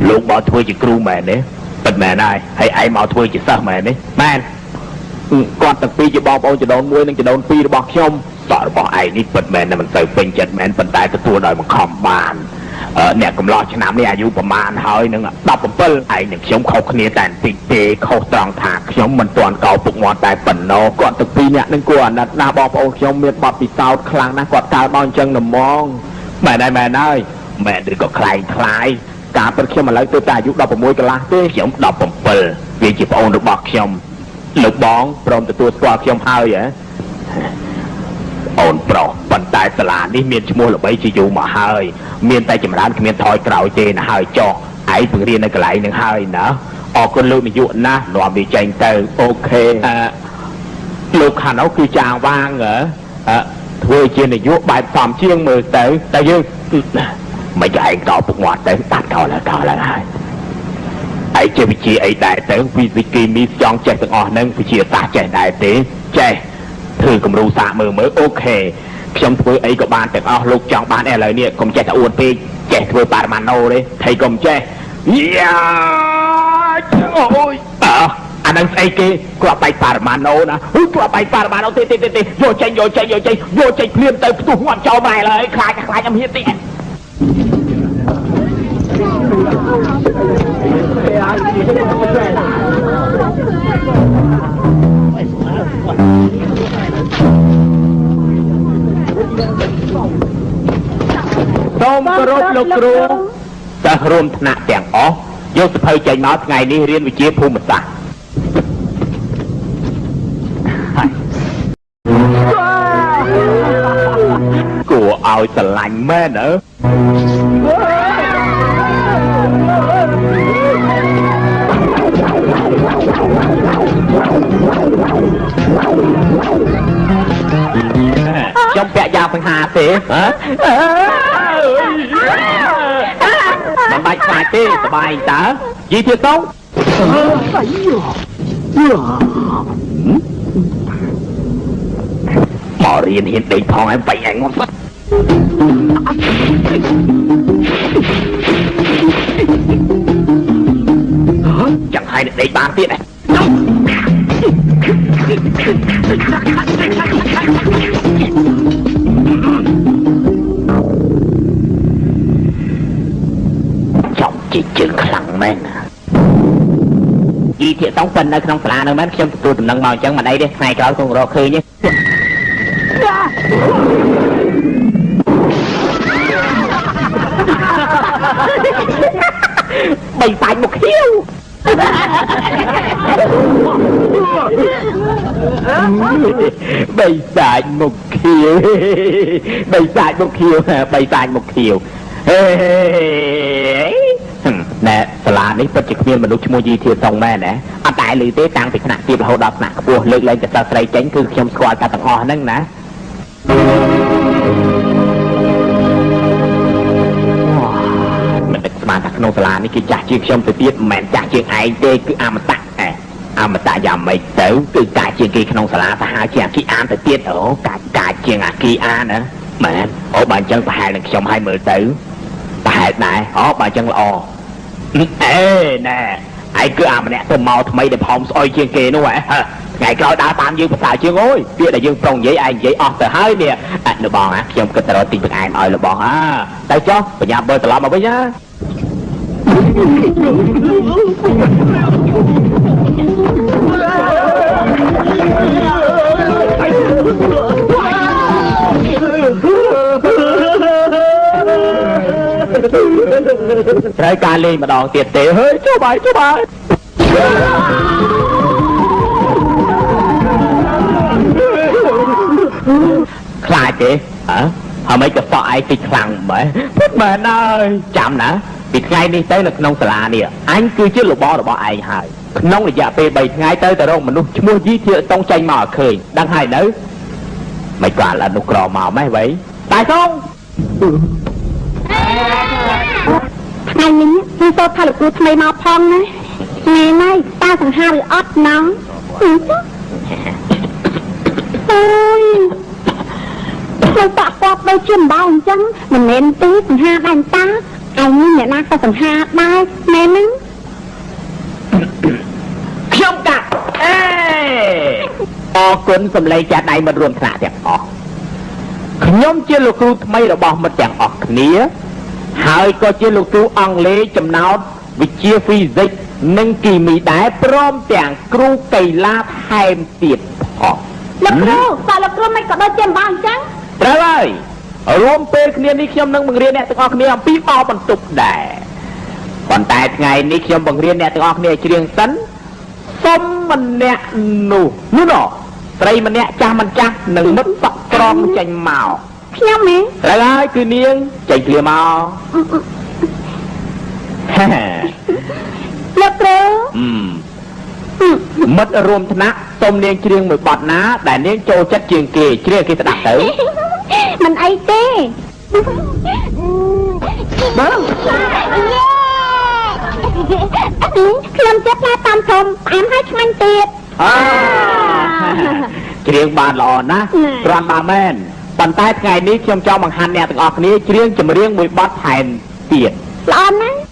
លោកមកធ្វើជាគ្រូមែនទេពិតមែនហើយឯងមកធ្វើជាសិស្សមែនទេ មែនគាត់ទាំងពីរជាបងប្អូនចដូន1និងចដូន2របស់ខ្ញុំ សក់របស់ឯងនេះពិតមែនតែមិនសូវពេញចិត្តមែនប៉ុន្តែទទួលដោយបង្ខំបានអ្នកកំឡោះឆ្នាំនេះអាយុប្រមាណហើយនឹង17ឯងនិងខ្ញុំខុសគ្នាតែបន្តិចទេខុសត្រង់ថាខ្ញុំមិនទាន់កោពុកមាត់តែប៉ុណ្ណោះ គាត់ទាំងពីរអ្នកនឹងគួរអាណិតណាស់បងប្អូនខ្ញុំមានបទពិសោធន៍ខ្លាំងណាស់គាត់កើតមកអញ្ចឹងល្មងមែនហើយ មែនឬក៏ខ្លាយ ការពិតខ្ញុំឥឡូវទៅតែអាយុ16កន្លះទេ ខ្ញុំ17វាជាប្អូនរបស់ខ្ញុំ លោកបងព្រមទទួលស្គាល់ខ្ញុំហើយហ៎ អូនប្រុសប៉ុន្តែសាលានេះមានឈ្មោះល្បីជាយូរមកហើយមានតែចម្រើនគ្មានថយក្រោយទេណាហើយចុះឯងពង្រៀននៅកន្លែងនឹងហើយណាអរគុណលោកនាយកណាស់នាំវាចេញទៅ អូខេលោកខាងនោះគឺចាងវាងហ៎ធ្វើជានាយកបែបសំជាងមើលទៅតែយើង មិនឯងតពុកមាត់ទៅតាត់កោឡើងហើយឯងចេះវិជាអីដែរទៅហ្វីស៊ីកគីមីចង់ចេះទាំងអស់ហ្នឹងវិជាសាស្ត្រចេះដែរទេចេះធ្វើគំរូសាកមើលអូខេខ្ញុំធ្វើអីក៏បានទាំងអស់លោកចង់បានឥឡូវនេះកុំចេះតែអួតពេកចេះធ្វើបារម៉ាណូទេថៃកុំចេះយ៉ាអូយអានឹងស្អីគេគាត់បែកបារម៉ាណូណាគាត់បែកបារម៉ាណូទេយកចេញភ្លាមទៅផ្ទុះងាប់ចោលម៉ែឡើយខ្លាចខ្ញុំហ៊ានតិច សូមគោរពលោកគ្រូ សិស្សរួមថ្នាក់ទាំងអស់យកសភៅចេញមកថ្ងៃនេះរៀនវិជ្ជាភូមិសាស្ត្រគួរឲ្យស្រឡាញ់មែនអើខ្ញុំពាក់យ៉ាងសង្ហាទេហ៎មិនបាច់ខ្លាចទេសบายតើយីទៀតទៅមករៀនហ៊ានដេកផងឯងបែកឯងងត់ចឹងហើយដេកបានទៀតឯង ច ហ្នឹងមែនជីធាតុសងប៉ុននៅក្នុងសាលាហ្នឹងមែនខ្ញុំទទួលដំណឹងមកអញ្ចឹងមិនអីទេថ្ងៃក្រោយគង់រកឃើញទេបីសាច់មកខៀវបីសាច់មកខៀវបីសាច់មកខៀវបីសាច់មកខៀវណែសាលានេះពិតជាគ្មានមនុស្សឈ្មោះយីធាតុសុងមែនណាអត់តែឮទេតាំងពីថ្នាក់ទាបរហូតដល់ថ្នាក់ខ្ពស់លើកលែងតែសិស្សស្រីចេញគឺខ្ញុំស្គាល់តែទាំងអស់ហ្នឹងណាមិនដឹកស្មានថាក្នុងសាលានេះគេចាស់ជាងខ្ញុំទៅទៀតមិនមែនចាស់ជាងឯងទេគឺអមតៈអមតៈយ៉ាងម៉េចទៅគឺកាចជាងគេក្នុងសាលាសាហាវជាងអាគីអានទៅទៀតអូកាចជាងអាគីអានណាមែនអូបើអញ្ចឹងប្រហែលនឹងខ្ញុំឲ្យមើលទៅប្រហែលដែរអូបើអញ្ចឹងល្អអេណែឯងគឺអាម្នាក់ទៅមកថ្មីដែលផោមស្អុយជាងគេនោះថ្ងៃក្រោយដើរតាមយើងភាសាជាងអើយពាក្យដែលយើងប្រុងនិយាយឯងនិយាយអស់ទៅហើយនេះនៅបងខ្ញុំគិតទៅរកទីបង្អែមឲ្យលបងទៅចុះបញ្ញាប់បើត្រឡប់មកវិញណាត្រូវការលេងម្ដងទៀតទេហើយចុះបាយខ្លាចទេហើយមិនក៏សក់ឯងតិចខ្លាំងមែនពុតមែនហើយចាំណាពីថ្ងៃនេះទៅនៅក្នុងសាលានេះអញគឺជារបស់ឯងហើយក្នុងរយៈពេល3ថ្ងៃទៅរកមនុស្សឈ្មោះយីធាតុសុងចេញមកឲ្យឃើញដឹងហើយនៅមិនក៏អនុក្រមកម៉េះវ៉ៃតែសុងថ្ងៃនេះគឺសូត្រថាលោកគ្រូថ្មីមកផងណាថ្ងៃនេះតាសង្ហាឬអត់ណងអូយលោកតាក់គាត់ដូចជាម្ដងអញ្ចឹងមិនមែនទេសង្ហាដែរតាឯងនេះអ្នកណាក៏សង្ហាដែរមែនហ្នឹងខ្ញុំកាត់អរគុណសម្លេងចាស់ដៃមិត្តរួមថ្នាក់ទាំងអស់ខ្ញុំជាលោកគ្រូថ្មីរបស់មិត្តទាំងអស់គ្នាហើយក៏ជាលោកគ្រូអង់គ្លេសចំណោទវិជ្ជាហ្វីសិកនិងគីមីដែរព្រមទាំងគ្រូកីឡាថែមទៀតផងលោកគ្រូសាលោកគ្រូមិនក៏ដូចជាម្ដងអញ្ចឹងត្រូវហើយរួមពេលគ្នានេះខ្ញុំនឹងបង្រៀនអ្នកទាំងអស់គ្នាអំពីបោបន្ទប់ដែរប៉ុន្តែថ្ងៃនេះខ្ញុំបង្រៀនអ្នកទាំងអស់គ្នាច្រៀងសិនសុំម្នាក់នោះស្រីម្នាក់ចាស់មិនចាស់នឹងមិត្តសក់ក្រមចេញមកខ្ញុំហ៎ត្រូវហើយគឺនាងចេញភ្លាមមកលោកគ្រូមិត្តរួមថ្នាក់សុំនាងច្រៀងមួយបទណាដែលនាងចូលចិត្តជាងគេច្រៀងគេស្ដាប់ទៅមិនអីទេបងខ្ញុំចិត្តតែតាមធំផ្អែមហើយឆ្ងាញ់ទៀតច្រៀងបានល្អណាស់គ្រាន់បើមែនប៉ុន្តែថ្ងៃនេះខ្ញុំចង់បង្ហាញអ្នកទាំងអស់គ្នាច្រៀងចម្រៀងមួយបទថែមទៀតល្អណាស់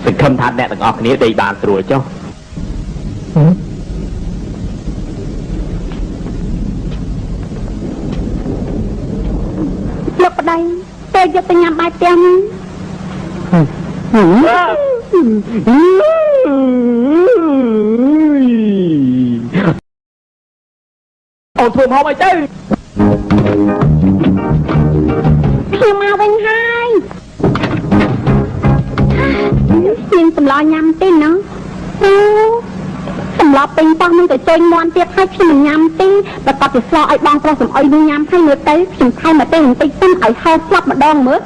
សង្ឃឹមថាអ្នកទាំងអស់គ្នាដេកបានស្រួលចុះ លោកប្តីទៅយកទៅញ៉ាំបាយផ្ទះណា អូនធ្វើហមអីទៅ ខ្ញុំមកវិញហើយខ្ញុំសម្លញ៉ាំទេណាសម្លពេញប៉ោះនឹងទៅចេញមន់ទៀតហើយខ្ញុំមិនញ៉ាំទេបើតបទៅស្លោឲ្យបងប្រុសសំអុយនឹងញ៉ាំហើយមើលទៅខ្ញុំថែមមកទេបន្តិចសិនឲ្យហៅស្លាប់ម្ដងមើល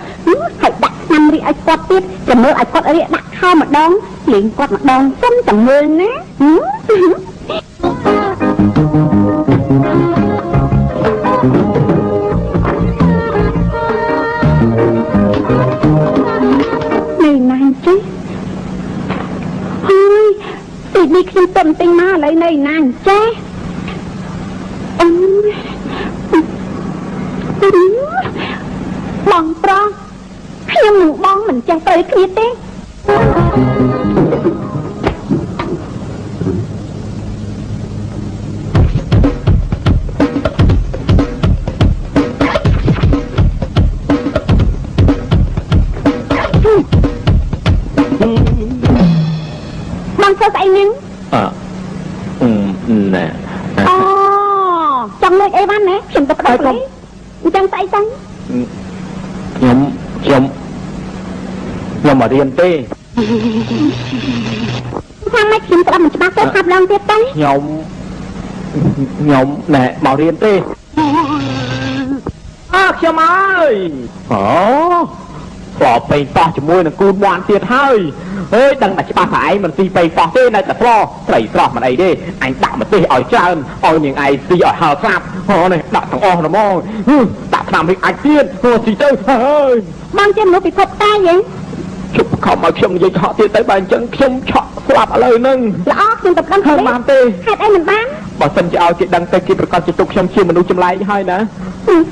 ហើយដាក់ឆ្នាំរីកឲ្យគាត់ទៀតចាំមើលឲ្យគាត់រីកដាក់ខោម្ដងលេងគាត់ម្ដងសិនចាំមើលណានេះណាស់ចេះហើយទីនេះខ្ញុំទៅទិញមកឥឡូវនៅណាស់ចេះបងប្រុសខ្ញុំនឹងបងមិនចេះទៅគ្នាទេបងធ្វើស្អីហ្នឹងណែអូចង់លួចអីបានណាខ្ញុំទៅប្តឹងប៉ូលីសអញ្ចឹងស្អីទៅខ្ញុំមករៀនទេ ថាម៉េចខ្ញុំស្ដាប់មិនច្បាស់ទេថាប់ឡើងទៀតទៅខ្ញុំណែមករៀនទេ ខ្ញុំអើយ អូក៏ពេញប៉ោះជាមួយនឹងគូនបានទៀតហើយអើយដឹងតែច្បាស់ថាឯងមិនស៊ីពេញប៉ោះទេនៅតែស្រស់ត្រីស្រស់មិនអីទេអញដាក់ម្ទេសឲ្យច្រើនឲ្យនាងឯងស៊ីឲ្យហើស្រាប់អូនេះដាក់ទាំងអស់ហ្មងដាក់ឆ្នាំនេះអាចទៀតស៊ីទៅហើយ បងជាមនុស្សពិភពតែហ៎ ជប់ខំឲ្យខ្ញុំនិយាយឆក់ទៀតទៅបើអញ្ចឹងខ្ញុំឆក់ស្លាប់ឥឡូវហ្នឹង ល្អខ្ញុំទៅប្តឹងប៉ូលីសបានទេហេតុអីមិនបាន បើសិនជាឲ្យគេដឹងទៅគេប្រកាសជាទុកខ្ញុំជាមនុស្សចម្លែកហើយណា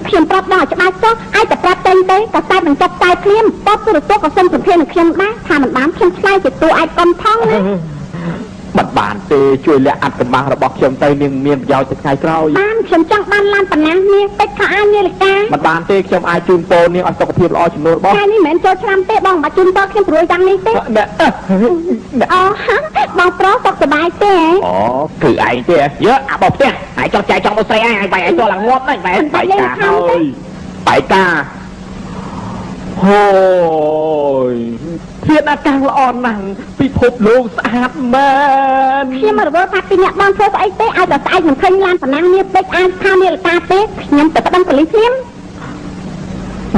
ខ្ញុំប្រាប់ដល់ច្បាស់ចុះអាចតែប្រាប់តែទេតែតែមិនចាប់តែភ្លាមតបទូរទស្សន៍ក៏សុំសម្ភារនឹងខ្ញុំដែរថាមិនបានខ្ញុំឆ្លៃជាតួអាចកំថងណា មិនបានទេជួយលាក់អត្តកម្បាំងរបស់ខ្ញុំទៅនាងមានប្រយោជន៍ទៅថ្ងៃក្រោយ បានខ្ញុំចង់បានឡានប៉ុណ្ណានេះពេចខោអាវនាឡិកា មិនបានទេខ្ញុំអាចជូនពរនាងឲ្យសុខភាពល្អចំនួនរបស់ ថ្ងៃនេះមិនមែនចូលឆ្នាំទេបងមកជូនតខ្ញុំព្រួយយ៉ាងនេះទេអូបងប្រុសសុខសប្បាយទេហ៎ អូគឺឯងទេយើអាបោះផ្ទះឯងចង់ចែកចង់មកស្រីឯងបែរឯងចូលឡើងងាប់ណាបែរបែកកាហើយបែកកាហូយធាតុអាកាសល្អណាស់ពិភពលោកស្អាតមែន ខ្ញុំមករវល់ថាពីអ្នកបងធ្វើស្អីទេឲ្យតែស្អែកមិនឃើញឡានប៉ុណ្ណានេះពេចអាចថានាឡិកាទេខ្ញុំទៅប្តឹងប៉ូលីសខ្ញុំ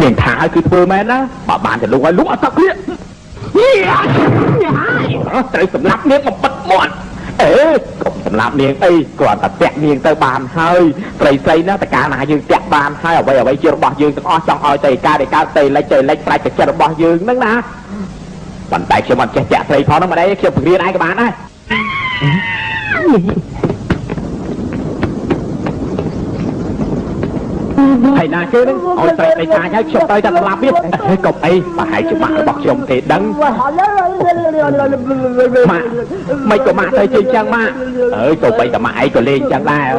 នាងថាឲ្យគឺធ្វើមែនណាបើបានទៅលុកឲ្យលុកអត់តគ្នាត្រូវសម្លាប់នាងបំបិតមាត់អេកុំសម្លាប់នាងអីគ្រាន់តែតាក់នាងទៅបានហើយស្រីណាតកាលណាយើងតាក់បានហើយអ្វីជារបស់យើងទាំងអស់ចង់ឲ្យទៅការទៅកើតទៅលិចស្រេចទៅចិត្តរបស់យើងហ្នឹងណាប៉ុន្តែខ្ញុំអត់ចេះតាក់ស្រីផងហ្នឹងមិនអីខ្ញុំពង្រៀនឯងក៏បានដែរហើយណាជឿនឹងឲ្យស្រីទៅកាចហើយខ្ញុំទៅតែសម្លាប់ទៀតកុំអីប្រហែលជាម៉ាក់របស់ខ្ញុំទេដឹងម៉ាក់មិនក៏ម៉ាក់ទៅជាចឹងម៉ាក់អើយទៅបីតែម៉ាក់ឯងក៏លេងចឹងដែរ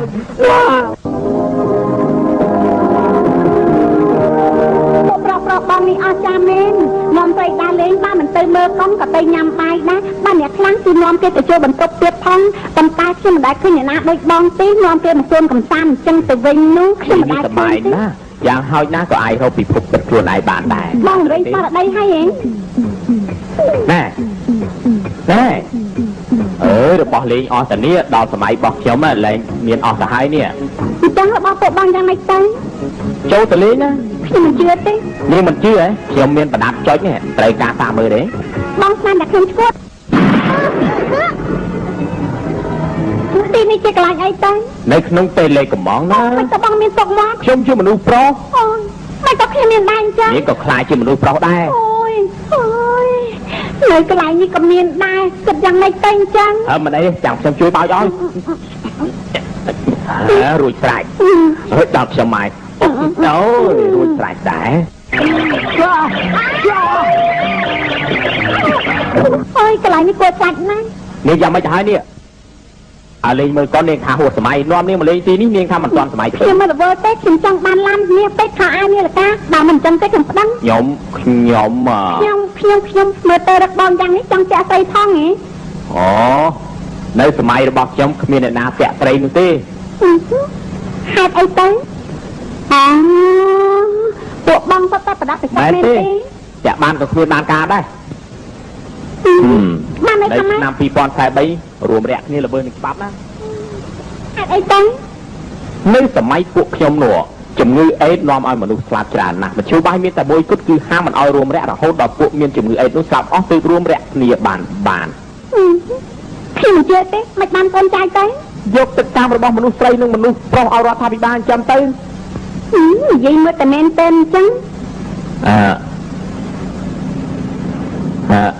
ប្រុសបងនេះអស្ចារ្យមែននាំស្រីដើរលេងបានមិនទៅមើលកុំក៏ទៅញ៉ាំបាយដែរបានអ្នកខ្លាំងគឺនាំគេទៅចូលបន្ទប់ទៀតផងប៉ុន្តែខ្ញុំមិនដែលឃើញអ្នកណាដូចបងទេនាំគេមកជួនកំសាន្តអញ្ចឹងទៅវិញនោះខ្ញុំមិនដែលឃើញទេយ៉ាងហោចណាស់ក៏អាចរកពិភពពិតខ្លួនឯងបានដែរបងរៃស្មារតីហើយហ៎ណែរបស់លេងអស់តានេះដល់សម័យរបស់ខ្ញុំឡើងមានអស់ទៅហើយនេះអញ្ចឹងរបស់ពួកបងយ៉ាងម៉េចទៅចូលទៅលេងណាខ្ញុំមិនជឿទេនាងមិនជឿហ៎ខ្ញុំមានប្រដាប់ចុចនេះត្រូវការតាមមើលទេបងស្មានតែខ្ញុំឈួតទីនេះជាកន្លែងអីទៅនៅក្នុងពេលលេខកំងណាមិនទៅបងមានទុកមកខ្ញុំជាមនុស្សប្រុសអូយមិនក៏ខ្ញុំមានដែរអញ្ចឹងនាងក៏ខ្លាចជាមនុស្សប្រុសដែរអូយនៅកន្លែងនេះក៏មានដែរគិតយ៉ាងម៉េចទៅអញ្ចឹងមិនអីចាំខ្ញុំជួយបោចឲ្យរួចស្រេចរួចដល់ខ្ញុំមកអូយរួចស្រេចដែរ អើយកន្លែងនេះគួរខ្លាចណាស់ នាងយ៉ាងមិនទៅហើយនេះអាលេងមើលកូននាងថាហួសសម័យនាំនាងមកលេងទីនេះនាងថាមិនទាន់សម័យទេ ខ្ញុំមិនរវល់ទេខ្ញុំចង់បានឡានមាសពេកខោអាវនាឡិកាបើមិនចឹងទេខ្ញុំប្តឹង ខ្ញុំមើលទៅរកបងយ៉ាងនេះចង់ចាក់ស្រីផងហ៎ អូនៅសម័យរបស់ខ្ញុំគ្មានអ្នកណាពាក់ត្រីនោះទេ ហេតុអីទៅអូពួកបងគាត់តែប្រដាប់ប្រចាំមែនទេ ចាក់បានក៏គ្មានបានការដែរ បានន័យ នៅ ថាម៉េច ឆ្នាំ2043រួមរយៈគ្នាល្មើសនឹងច្បាប់ណា ហេតុអីទៅ នៅសម័យពួកខ្ញុំនោះជំងឺអេដនាំឲ្យមនុស្សស្លាប់ច្រើនណាស់មធ្យោបាយមានតែមួយគត់គឺហាមមិនឲ្យរួមរយៈរហូតដល់ពួកមានជំងឺអេដនោះស្លាប់អស់ទើបរួមរយៈគ្នាបាន ខ្ញុំមិនជឿទេមិនបានកូនចាយទៅ យកទឹកតាមរបស់មនុស្សស្រីនិងមនុស្សប្រុសឲ្យរដ្ឋាភិបាលចាំទៅ និយាយមើលតែមែនទេអញ្ចឹង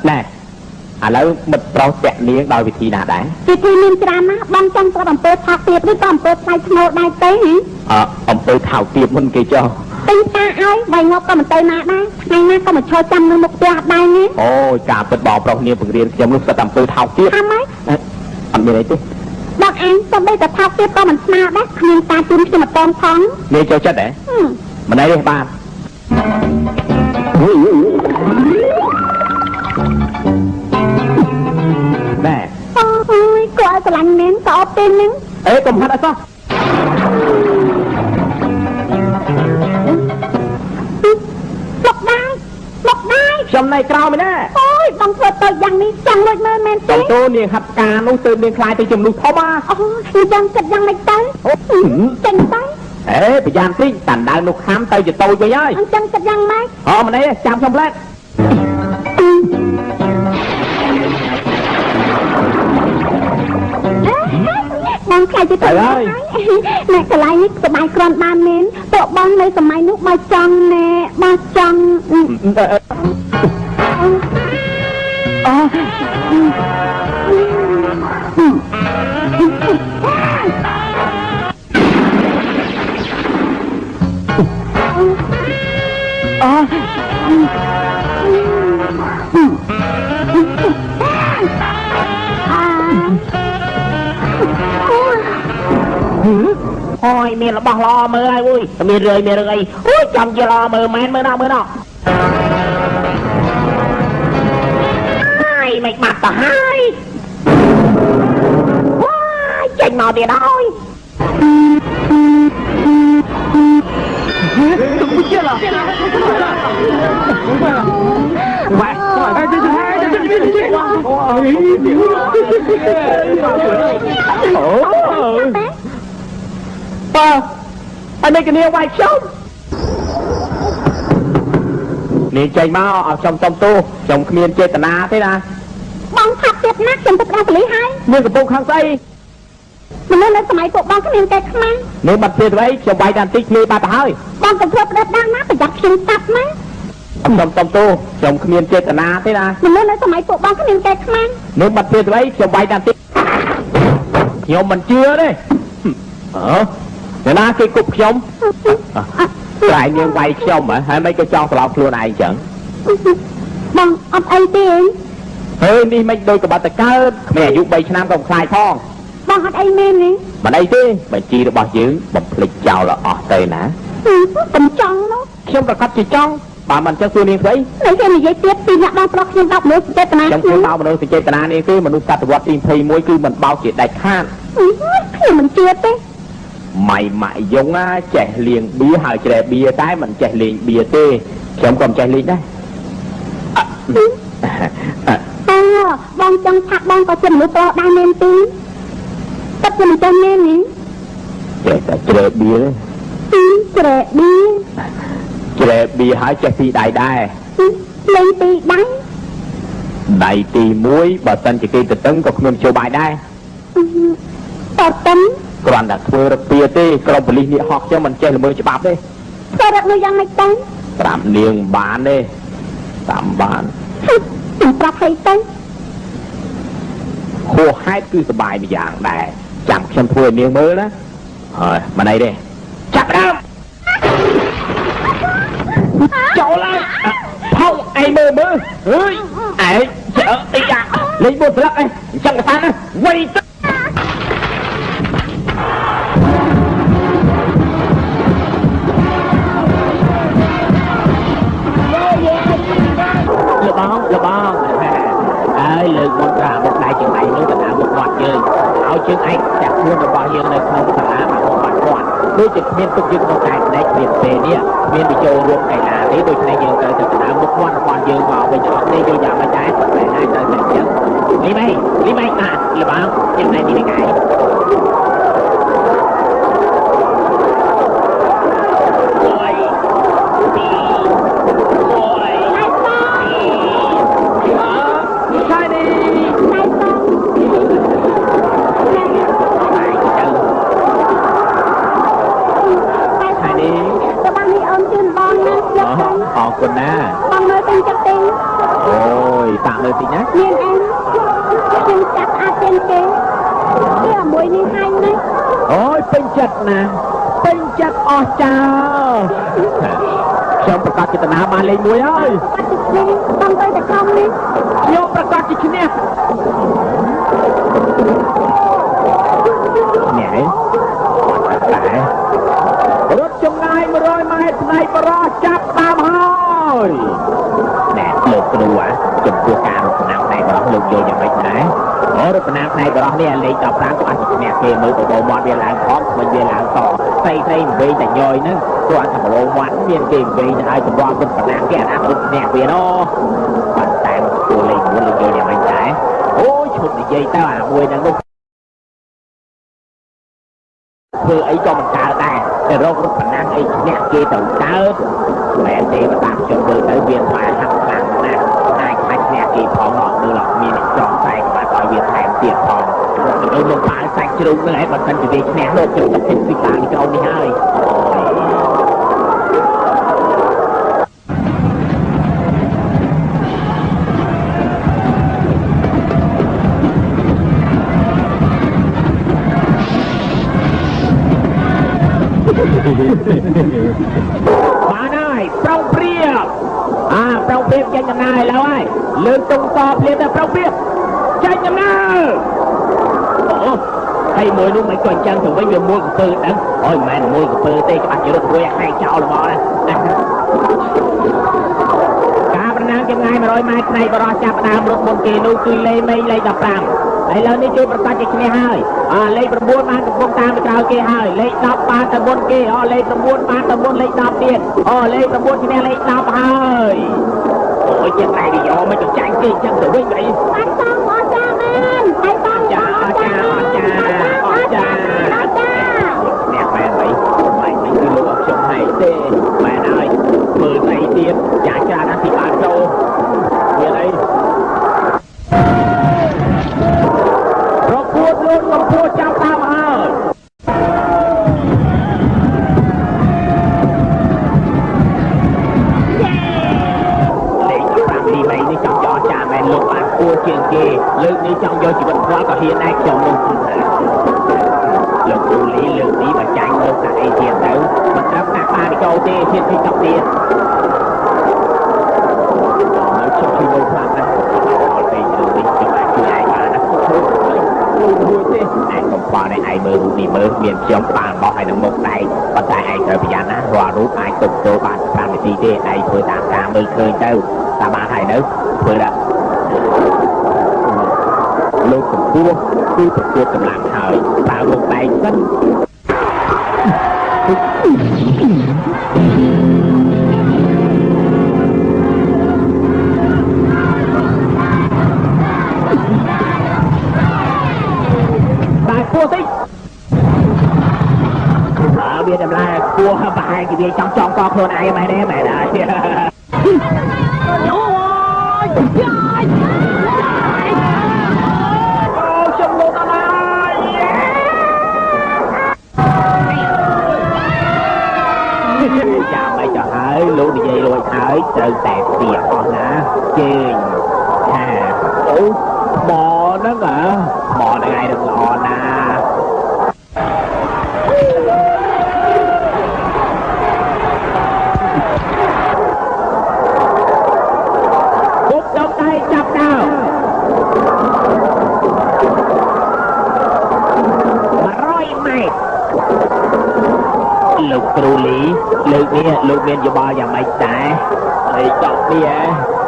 ណែឥឡូវមិត្តប្រុសតាក់នាងដោយវិធីណាដែរ ពីទីមានច្រើនណាស់បងចង់ប្រាប់អំពើថាទៀតឬក៏អំពើថ្លៃថ្នូរដែរទេហ៎ អំពើថោកទាបមុនគេចុះ ពេញតាឲ្យបាយងប់ក៏មិនទៅណាដែរថ្ងៃណាក៏មកឈរចាំនៅមុខផ្ទះដែរណា អូយការពិតបងប្រុសនាងបង្រៀនខ្ញុំនោះសិតតែអំពើថោកទាប ថាម៉េច អត់មានអីទេ បងឯងទៅបីតែថោកទៀតក៏មិនស្មារដែរគ្មានការជូនខ្ញុំមកតងផង នាងចូលចិត្តទេមិនអីទេបាទ ណែ អូយគាត់ស្រឡាញ់មែនក៏អត់ទេនឹង អេកុំហាត់អត់សោះ មកដែរ ខ្ញុំនៅក្រៅមែនណា អូយបងធ្វើទៅយ៉ាងនេះចង់លួចមើលមែនទេ តោនាងហាត់ការនោះទើបនាងខ្លាយទៅជំនួសធំអា អូយចង់គិតយ៉ាងម៉េចទៅចេញទៅ អេប្រយ័ត្នតិចតាន់ដើមនោះខាំទៅជាតូចវិញហើយ អញ្ចឹងគិតយ៉ាងម៉េច អូមិនអីចាំខ្ញុំផ្លែត បងខ្លាចទៅទៅហើយអ្នកកន្លែងនេះសុបាយគ្រាន់បានមែនពួកបងនៅសម័យនោះបើចង់ណែបើចង់អូយមានរបស់ល្អមើលហើយអើយមានរឿយអីអូយចាំជាល្អមើលមែនមើលណោះហើយមិនបាត់ទៅហើយว้ายចេញមកទៀតហើយអត់នេះគ្នាវាយខ្ញុំនេះចេញមកឲ្យខ្ញុំសុំទោសខ្ញុំគ្មានចេតនាទេណា បងថាប់ទៀតណាស់ខ្ញុំទៅប្រឹងប៉ូលីសហើយ មានកំពុងខាងស្អី មនុស្សនៅសម័យពួកបងគ្មានកែខ្មាំង នេះបាត់ទៀតទៅអីខ្ញុំវាយតាន់តិចគ្នាបាត់ទៅហើយ បងកំពុងប្រដិតដល់ណាប្រយ័ត្នខ្ញុំតាប់ណា ខ្ញុំសុំទោសខ្ញុំគ្មានចេតនាទេណា មនុស្សនៅសម័យពួកបងគ្មានកែខ្មាំង នេះបាត់ទៀតទៅអីខ្ញុំវាយតាន់តិចខ្ញុំមិនជឿទេអ្នកណាគេគប់ខ្ញុំតែនាងវាយខ្ញុំហ៎ហើយមិនក៏ចង់ប្រឡប់ខ្លួនឯងចឹង បងអត់អីទេ ហើយនេះមិនដូចក្បត់តកើតគ្មានអាយុ3ឆ្នាំក៏ខ្លាចផង បងអត់អីមែនទេ មិនអីទេបញ្ជីរបស់យើងបំភ្លេចចោលអស់ទៅណា កំចង់នោះ ខ្ញុំប្រកាសជាចង់បើមិនចឹងសួរនាងស្អី តែគេនិយាយទៀតពីអ្នកបងប្រុសខ្ញុំ10មនុស្សចេតនា ខ្ញុំជួយដល់មនុស្សចេតនានេះគឺមនុស្សសតវត្សទី21គឺមិនបោកជាដាច់ខាត ខ្ញុំមិនជឿទេ ម៉ៃម៉ាក់យងណាចេះលេងបៀហើយជ្រែបៀតែមិនចេះលេងបៀទេខ្ញុំក៏មិនចេះលេងដែរបងចង់ថាបងក៏ជាមនុស្សប្រុសដែរមែនទេតែខ្ញុំមិនចេះមែនទេ ចេះតែជ្រែបៀ ជ្រែបៀ ជ្រែបៀហើយចេះពីដៃដែរ លេងពីដៃ ដៃទី1បើសិនជាគេទៅតឹងក៏គ្មានជួយបាយដែរ តើតឹង គ្រាន់តែធ្វើរពៀទេក្រុមប៉ូលីសនេះហោះខ្ញុំមិនចេះល្មើសច្បាប់ទេ ធ្វើរកនោះយ៉ាងម៉េចទៅ ប្រាប់នាងបានទេតាមបាន ខ្ញុំប្រាប់ឲ្យទៅ ហួសហេតុគឺសបាយម្យ៉ាងដែរចាំខ្ញុំធ្វើឲ្យនាងមើលណាហើយមិនអីទេចាប់ដើម ចូលឡើងផុងអីមើលអើយអេអីយ៉ាលេងបួនស្លឹកអីអញ្ចឹងកសានណាវៃទៅលបងហើយលើកមកប្រាមកដៃជើងឯងនោះទៅតាមមុខមាត់យើងឲ្យជើងឯងចាក់ខ្លួនរបស់យើងនៅក្នុងសាលាមកបាត់គាត់ដូចជាគ្មានទុកយើងក្នុងកាយផ្នែកពេលនេះមានវិចូលរួមកីឡានេះដូច្នេះយើងត្រូវទៅតាមមុខមាត់របស់យើងមកវិញអត់នេះយើងយ៉ាងមិនដែរតែណាទៅតែអញ្ចឹងនេះម៉េចណាលបងជើងឯងនេះថ្ងៃអរគុណណាបងមើលពេញចិត្តទេអូយតាក់មើលតិចណាមានអីខ្ញុំចាត់អាចជាងគេវាមួយនេះហើយណាអូយពេញចិត្តណាពេញចិត្តអស់ចាខ្ញុំប្រកាសចេតនាបានលេខ1ហើយបងទៅតែក្រុមនេះខ្ញុំប្រកាសជាឈ្នះញ៉ៃតែរត់ចម្ងាយ100ម៉ែត្រផ្នែកបរោះចាប់តាមហើយណែលោកគ្រូចំពោះការរត់ដំណើរផ្នែកបរោះលោកយល់យ៉ាងម៉េចដែររត់ដំណើរផ្នែកបរោះនេះលេខ15ក៏អាចឈ្នះគេមើលបបោមាត់វាឡើងផងមិនវាឡើងតស្អីវិញតែញយហ្នឹងព្រោះថាបបោមាត់មានគេវិញហើយសម្រាប់រត់ដំណើរគេអាចរត់ឈ្នះវាណោះប៉ុន្តែគួរលេខ1លោកយល់យ៉ាងម៉េចដែរអូយឈប់និយាយទៅអាមួយហ្នឹងនោះធ្វើអីក៏មិនកើតដែរតែរករត់ប៉ុណ្ណាអីឈ្នះគេទៅកើតតែទេមកតាមខ្ញុំមើលទៅវាស្វាហាក់ខ្លាំងណាស់អាចខ្លាចឈ្នះគេផងអត់មើលអត់មានចង់តែក្បាច់ឲ្យវាថែមទៀតផងនៅមកបាល់សាច់ជ្រុងហ្នឹងឯងបើមិនជាវាឈ្នះលោកជិះទៅពីតាមក្រោមនេះហើយបានហើយប្រុងព្រៀបប្រុងព្រៀបចេញដំណើរឥឡូវហើយលើកទុំតភ្លាមទៅប្រុងព្រៀបចេញដំណើរអូហើយមួយនោះមិនក៏អញ្ចឹងទៅវិញវាមួយកពើដឹងអូយមិនមែនមួយកពើទេច្បាស់ជារត់រួយឲ្យចោលរបស់ណាការប្រណាំងចម្ងាយ100ម៉ែត្រផ្នែកបរោះចាប់ដើមរត់មុនគេនោះគឺលេខលេខ15ឥឡូវនេះជួយប្រកាសជាឈ្នះហើយលេខ9បានកំពុងតាមទៅក្រោយគេហើយលេខ10បានទៅមុនគេលេខ9បានទៅមុនលេខ10ទៀតលេខ9ឈ្នះលេខ10ហើយអូយចិត្តតែវាយកមិនចាញ់គេចឹងទៅវិញអីអត់តាមអត់ចាមែនហើយតាមចាអត់ចាអ្នកមែនអីមិនគឺលោកអត់ខ្ញុំឲ្យទេមែនហើយមើលស្អីទៀតចាច្រើនណាស់ពីបានចូលមានអីកំពុងចាប់តាមហើយលេខ15នេះនេះចង់យកចាមែនលោកបានគួរជាងគេលើកនេះចង់យកជីវិតគាត់ក៏ហ៊ានដែរខ្ញុំនោះលោកគ្រូលីលើកនេះបញ្ចាញ់លោកថាអីទៀតទៅមិនត្រូវកាក់បានចូលទេទៀតទីចប់ទៀតហើយជិះជាមួយខ្លាំងណាស់អត់ទេលើកនេះខ្ញុំអាចជួយឯងបានណាមួយទេឯងកំប៉ានេះឯងមើលរូបនេះមើលមានខ្ញុំបានបោះឲ្យនឹងមុខដៃប៉ុន្តែឯងត្រូវប្រយ័ត្នណារាល់រូបអាចទប់ទល់បាន5នាទីទេឯងធ្វើតាមការមើលឃើញទៅតាមបានហើយនៅធ្វើដាក់លោកកំពស់គឺប្រកួតកម្លាំងហើយតើលោកបែកសិនវាតម្លៃគួរប្រហែលជាវាចង់កខ្លួនឯងមែនទេមែនហើយអូចំលោកអើយចាំមិនចោះហើយលោកនិយាយរួចហើយត្រូវតែស្ទាបអស់ណាជើញថាអូថ្មហ្នឹងថ្មហ្នឹងឯងនឹងល្អណា លោកគ្រូលីលើកនេះលោកមានយោបល់យ៉ាងម៉េចដែរហើយចប់នេះ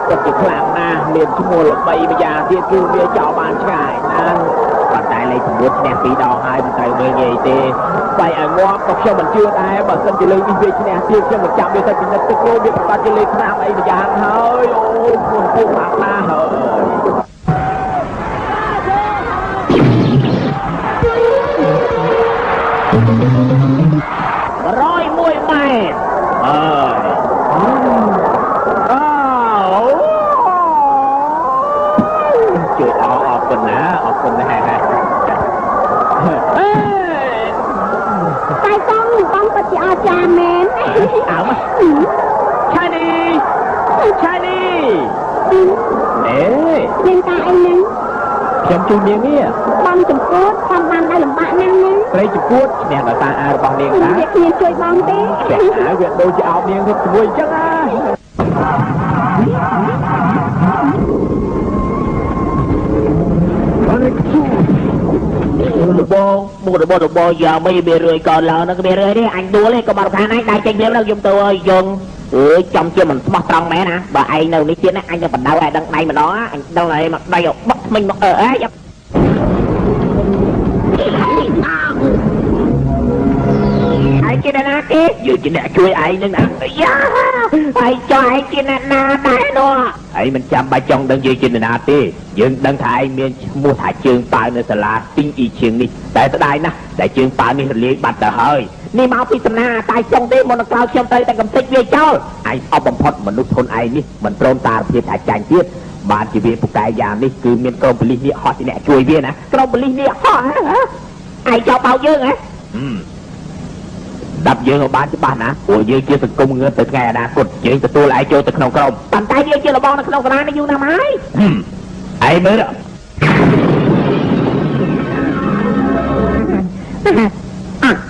ពិតជាខ្លាំងណាស់មានឈ្មោះល្បីម្យ៉ាងទៀតគឺវាចោលបានឆ្ងាយណាស់ប៉ុន្តែលេខ9ឈ្នះ2ដងហើយមិនត្រូវមើលងាយទេស្បៃឲ្យងាប់ក៏ខ្ញុំមិនជឿដែរបើសិនជាលើកនេះវាឈ្នះទៀតខ្ញុំមិនចាំវាទៅពិនិត្យទឹកគោវាប្រកាសជាលេខ5អីម្យ៉ាងហើយអូខ្លួនពុកខ្លាំងណាស់ហើយ101ម៉ែត្រជួយអរគុណណាអរគុណណាតែបងបងពិតជាអស្ចារ្យមែនអើឆានីមានការអីហ្នឹងខ្ញុំជួយនាងនេះបងចំពោះខ្ញុំបានឲ្យលំបាកណាស់ណាព្រៃចំពោះឈ្នះដល់តាអារបស់នាងតាវាគ្នាជួយបងទេតែអាវាដូចជាអោបនាងទៅជាមួយអញ្ចឹងរបស់យ៉ាងមិនមានរឿយកនឡើងនឹងមានរឿយទេអញដួលទេក៏បាត់ខានឯងដៃចេញវានឹងខ្ញុំទៅឲ្យយងចំជាមិនស្មោះត្រង់មែនណាបើឯងនៅនេះទៀតណាអញនឹងបណ្ដោយឲ្យដឹងដៃម្ដងអញដឹងឲ្យមកដៃបក់មិញមកអើយឯងជាណាគេយើងជាអ្នកជួយឯងនឹងណាយ៉ាឯងចុះឯងជាអ្នកណាដែរនោះឯងមិនចាំបាច់ចង់ដឹងយើងជាអ្នកណាទេយើងដឹងថាឯងមានឈ្មោះថាជើងប៉ាវនៅសាលាទីងអ៊ីឈៀងនេះតែស្ដាយណាស់តែជើងប៉ាវនេះរលាយបាត់ទៅហើយនេះមកពីសំណាតែចង់ទេមុននឹងក្រោយខ្ញុំទៅតែកំតិចវាចោលឯងអប់បំផុតមនុស្សធនឯងនេះមិនព្រមតាភាពថាចាញ់ទៀតបានជាវាពូកែយ៉ាងនេះគឺមានក្រុមប៉ូលីសនេះហត់ជាអ្នកជួយវាណាក្រុមប៉ូលីសនេះហត់ឯងចោលបោកយើងហ៎ដាប់យើងឲ្យបានច្បាស់ណាព្រោះយើងជាសង្គមងើបទៅថ្ងៃអនាគតយើងទទួលឯងចូលទៅក្នុងក្រុមប៉ុន្តែយើងជារបងនៅក្នុងសាលានេះយូរណាស់ហើយឯងមើល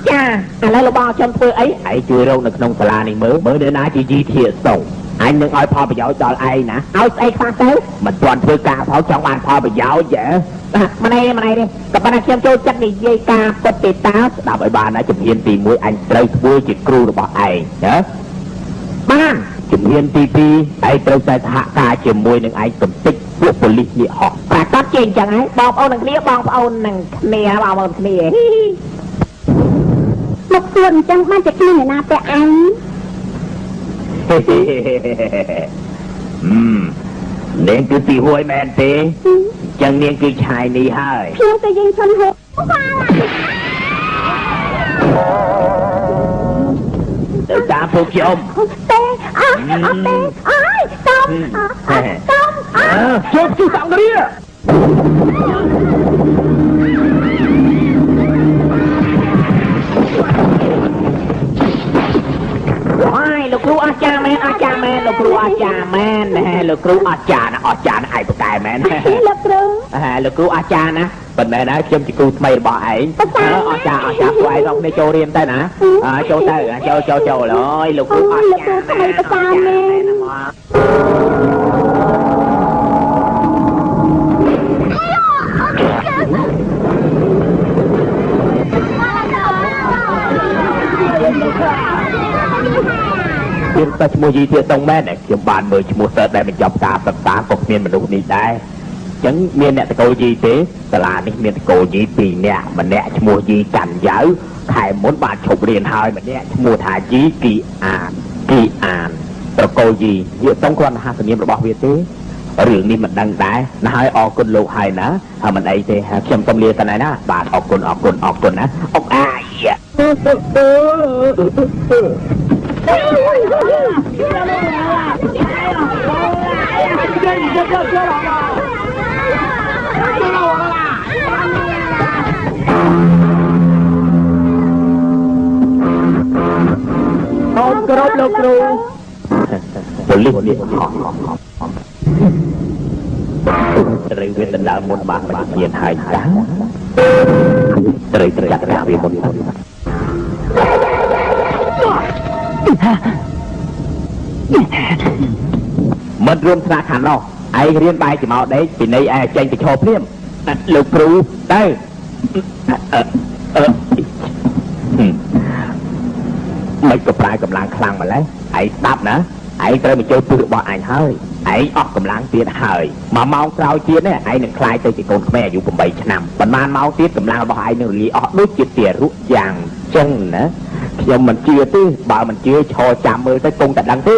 ចាឥឡូវរបងខ្ញុំធ្វើអីឯងជួយរកនៅក្នុងសាលានេះមើលនៅណាជាជីធាសុងអញនឹងឲ្យផលប្រយោជន៍ដល់ឯងណាឲ្យស្អីខ្លះទៅមិនទាន់ធ្វើការផងចង់បានផលប្រយោជន៍យេម៉េចទេក៏ប៉ុន្តែខ្ញុំចូលចិត្តនិយាយការពិតទេតាស្ដាប់ឲ្យបានណាជំហានទី1អញត្រូវធ្វើជាគ្រូរបស់ឯងណាបានជំហានទី2ឯងត្រូវតែសហការជាមួយនឹងឯងកំតិចពួកប៉ូលីសនេះហោះប្រកាសជាអញ្ចឹងហើយបងប្អូននឹងគ្នាបងប្អូននឹងគ្នាបងប្អូនគ្នាមកសួរអញ្ចឹងបានជាគ្មានអ្នកណាពាក់ឯងនាងគឺទីហួយមែនទេចឹងនាងគឺឆាយនេះហើយខ្ញុំទៅយើងឈុនហូបទៅតាមពួកខ្ញុំទេអត់ទេអើយតំជប់ជួយសង្គ្រាលោកគ្រូអាចារ្យមែនលោកគ្រូអាចារ្យមែនលោកគ្រូអាចារ្យណាឯងប្រកែមែនលោកគ្រូលោកគ្រូអាចារ្យណាប៉ុន្តែណាខ្ញុំជាគ្រូថ្មីរបស់ឯងអាចារ្យពួកឯងរកនេះចូលរៀនទៅណាចូលទៅចូលអើយលោកគ្រូអាចារ្យថ្មីប្រកាមែនមានតែឈ្មោះយីទៀតតងមែនខ្ញុំបានមើលឈ្មោះសិស្សដែលបញ្ចប់ការសិក្សាក៏គ្មានមនុស្សនេះដែរអញ្ចឹងមានអ្នកតកូលយីទេសាលានេះមានតកូលយី2នាក់ម្នាក់ឈ្មោះយីកាន់យ៉ាវខែមុនបានឈប់រៀនហើយម្នាក់ឈ្មោះថាយីគីអានតកូលយីយកតងគ្រាន់តែហាសនាមរបស់វាទេរឿងនេះមិនដឹងដែរណាហើយអរគុណលោកហើយណាហើយមិនអីទេខ្ញុំសូមលាសិនហើយណាបាទអរគុណណាអុកអាយគោរពលោកគ្រូប៉ូលីសនេះត្រូវវាដណ្ដើមមុនបានមានហើយតាត្រូវចាត់ការវាមុនមិនរួមថ្នាក់ខាងនោះឯងរៀនបាយជាមកដេកពីនៃឯងចេញទៅឈរភ្លាមលោកគ្រូទៅ មិនក៏ប្រើកម្លាំងខ្លាំងម្ល៉េះឯងស្ដាប់ណាឯងត្រូវមកចូលទិសរបស់អញហើយឯងអស់កម្លាំងទៀតហើយ1ម៉ោងក្រោយទៀតនេះឯងនឹងខ្លាយទៅជាកូនខ្មែរអាយុ8ឆ្នាំប៉ុន្មានម៉ោងទៀតកម្លាំងរបស់ឯងនឹងរលាយអស់ដូចជាទារកយ៉ាងចឹងណាខ្ញុំមិនជឿទេបើមិនជឿឈរចាំមើលទៅគង់តែដឹងទេ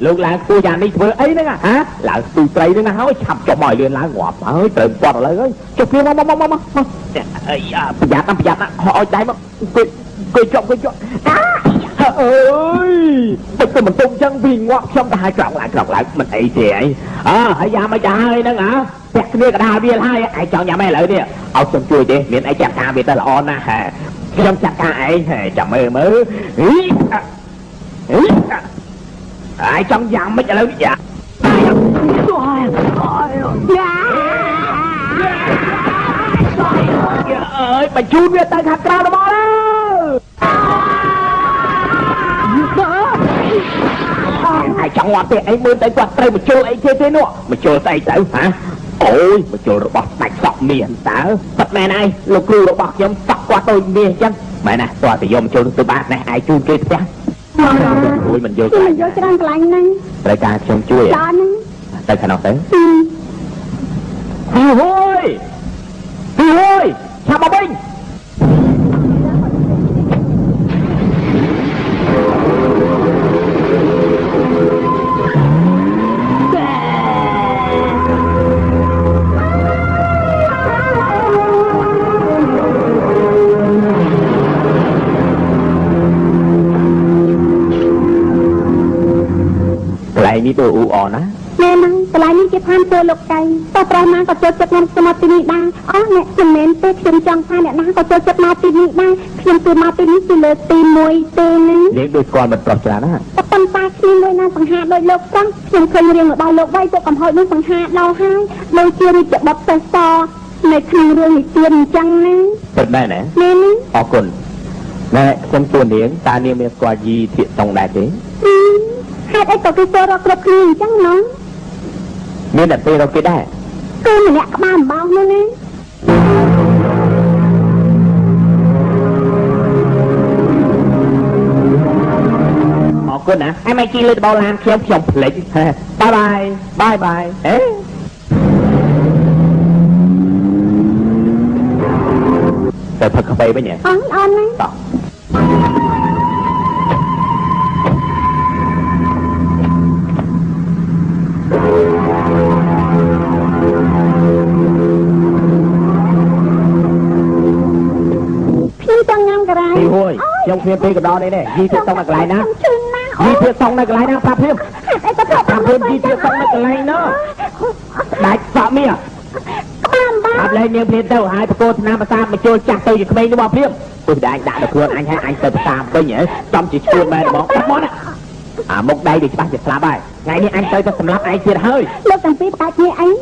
លោកឡើងគួរយ៉ាងនេះធ្វើអីហ្នឹងហ៎ឡើងស្ទូត្រីហ្នឹងណាហើយឆាប់ចុះមកឲ្យលឿនឡើងងាប់ហើយត្រូវពាត់ឥឡូវហើយចុះគ្នាមកអីប្រយ័ត្នណាហោឲ្យដៃមកគួយជាប់អើយទឹកទៅបន្ទុកចឹងពីងាប់ខ្ញុំទៅឲ្យក្រោកឡើងមិនអីទេអីហើយយ៉ាមិនចាហើយហ្នឹងហ៎ពាក់គ្នាកដាលវាហើយឯងចង់ញ៉ាំឯឥឡូវនេះឲ្យខ្ញុំជួយទេមានអីចាត់ការវាទៅល្អណាស់ខ្ញុំចាត់ការឯងចាំមើលai trong dạng mấy cái lớn dạ ơi bà chun với tay hạt rau đó bò đó ai trong ngoặt thì ấy mươn tay quạt tay mà chô ấy thế nữa mà chô tay tử hả ôi mà chô rồi bọt sạch sọc miệng tớ bật mẹ này lục cừu rồi bọt giống sọc qua tôi miệng chân mẹ nè tòa thì vô mà chô tôi bát này ai chun kia chắc ôi mình vô trang lạnh này đại ca trong chui à tại khả nào tới Hì hôi chào bà Binhนี่ตัวอูอ่อนนะแม่มั้งแต่ลายนี้จะทำตัวหลกใจต่อไปมาก็โจดจับมันมาตีนี้ได้อ๋อเนี่ยจำเป็นเต้เขียนจังท่าเนี่ยนะก็โจดจับมาตีนี้ได้เขียนตัวมาตีนี้สิเลยตีมวยเต้นึงเลี้ยงโดยก่อนมันปรับจานะแต่ตำตาเขียนเลยนะสังหารโดยโลกจังเขียนเคยเรียนหรือบอลโลกไว้พวกกำหอยมันสังหารเราให้เราเชื่อในจะบับเตซอในครั้งเรื่องนี้เตียนจังนะเป็นได้ไหนแม่นี่ออกคนแม่คนตัวเลี้ยงตาเนี่ยมีกว่ายีเทียตรงได้ไหมhai ấy có cái xe ra cướp gì chẳng nó nên đặt xe đâu cái đây tôi mà nhạc ba bao nữa nè họ quên hả ai mai chi lên bao lan khi ông chồng lệnh bye bye ếแต่พักเข้าไปไหมเนี่ยอ่อนไหมต่อtrong phim cái đó đấy này di thiệt xong là cái này nè di thiệt xong là cái này nè phạm phim di thiệt xong là cái này nữa đại phạm mi à phạm lên nhưng phim đâu hai cô nam sa mà chơi chặt tôi gì không nó bao phim tôi đã được luôn anh hay anh từ sa tôi nhớ trong chỉ chuồn về bỏ các món à một đây thì bạn chỉ làm bài ngày đi anh tới cho sầm lấp anh chia hơi lúc thằng phim tại chia anh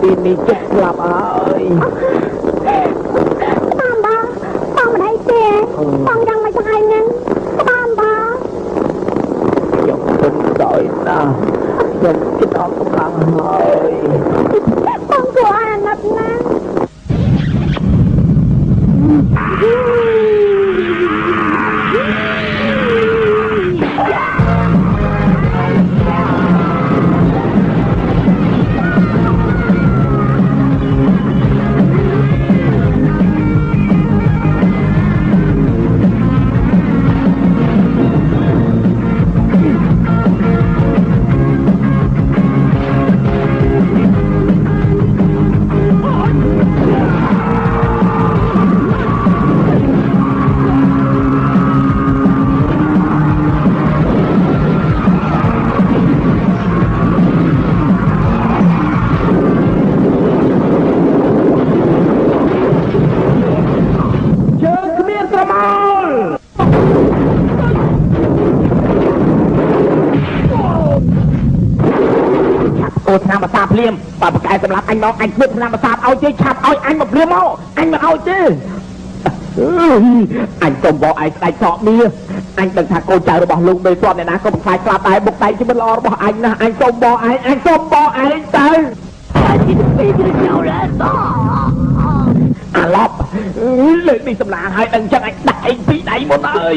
ពីនេះជិតស្លាប់ហើយ តាមបងមិនអីទេបងយ៉ាងមិនទៅហើយហ្នឹងតាមបង ខ្ញុំទុំដោយណាខ្ញុំជិតអត់កម្លាំងហើយ បងគួរអាណិតណាស់ អូឆ្នាំភាសាភ្លាមបើប្រកែសម្រាប់អញមកអញធ្វើឆ្នាំភាសាឲ្យទេឆាប់ឲ្យអញមកភ្លាមមកអញមិនឲ្យទេអញសុំបងឯងស្ដេចសក់មាអញដឹងថាកូនចៅរបស់លោកមេស្រាប់អ្នកណាក៏មិនខ្លាចស្លាប់ដែរបុកដៃជាមិនល្អរបស់អញណាអញសុំបងឯងទៅអាឡប់លើកនេះសម្លាងឲ្យដឹងចឹងអញដាក់ឯងពីដៃមុនហើយ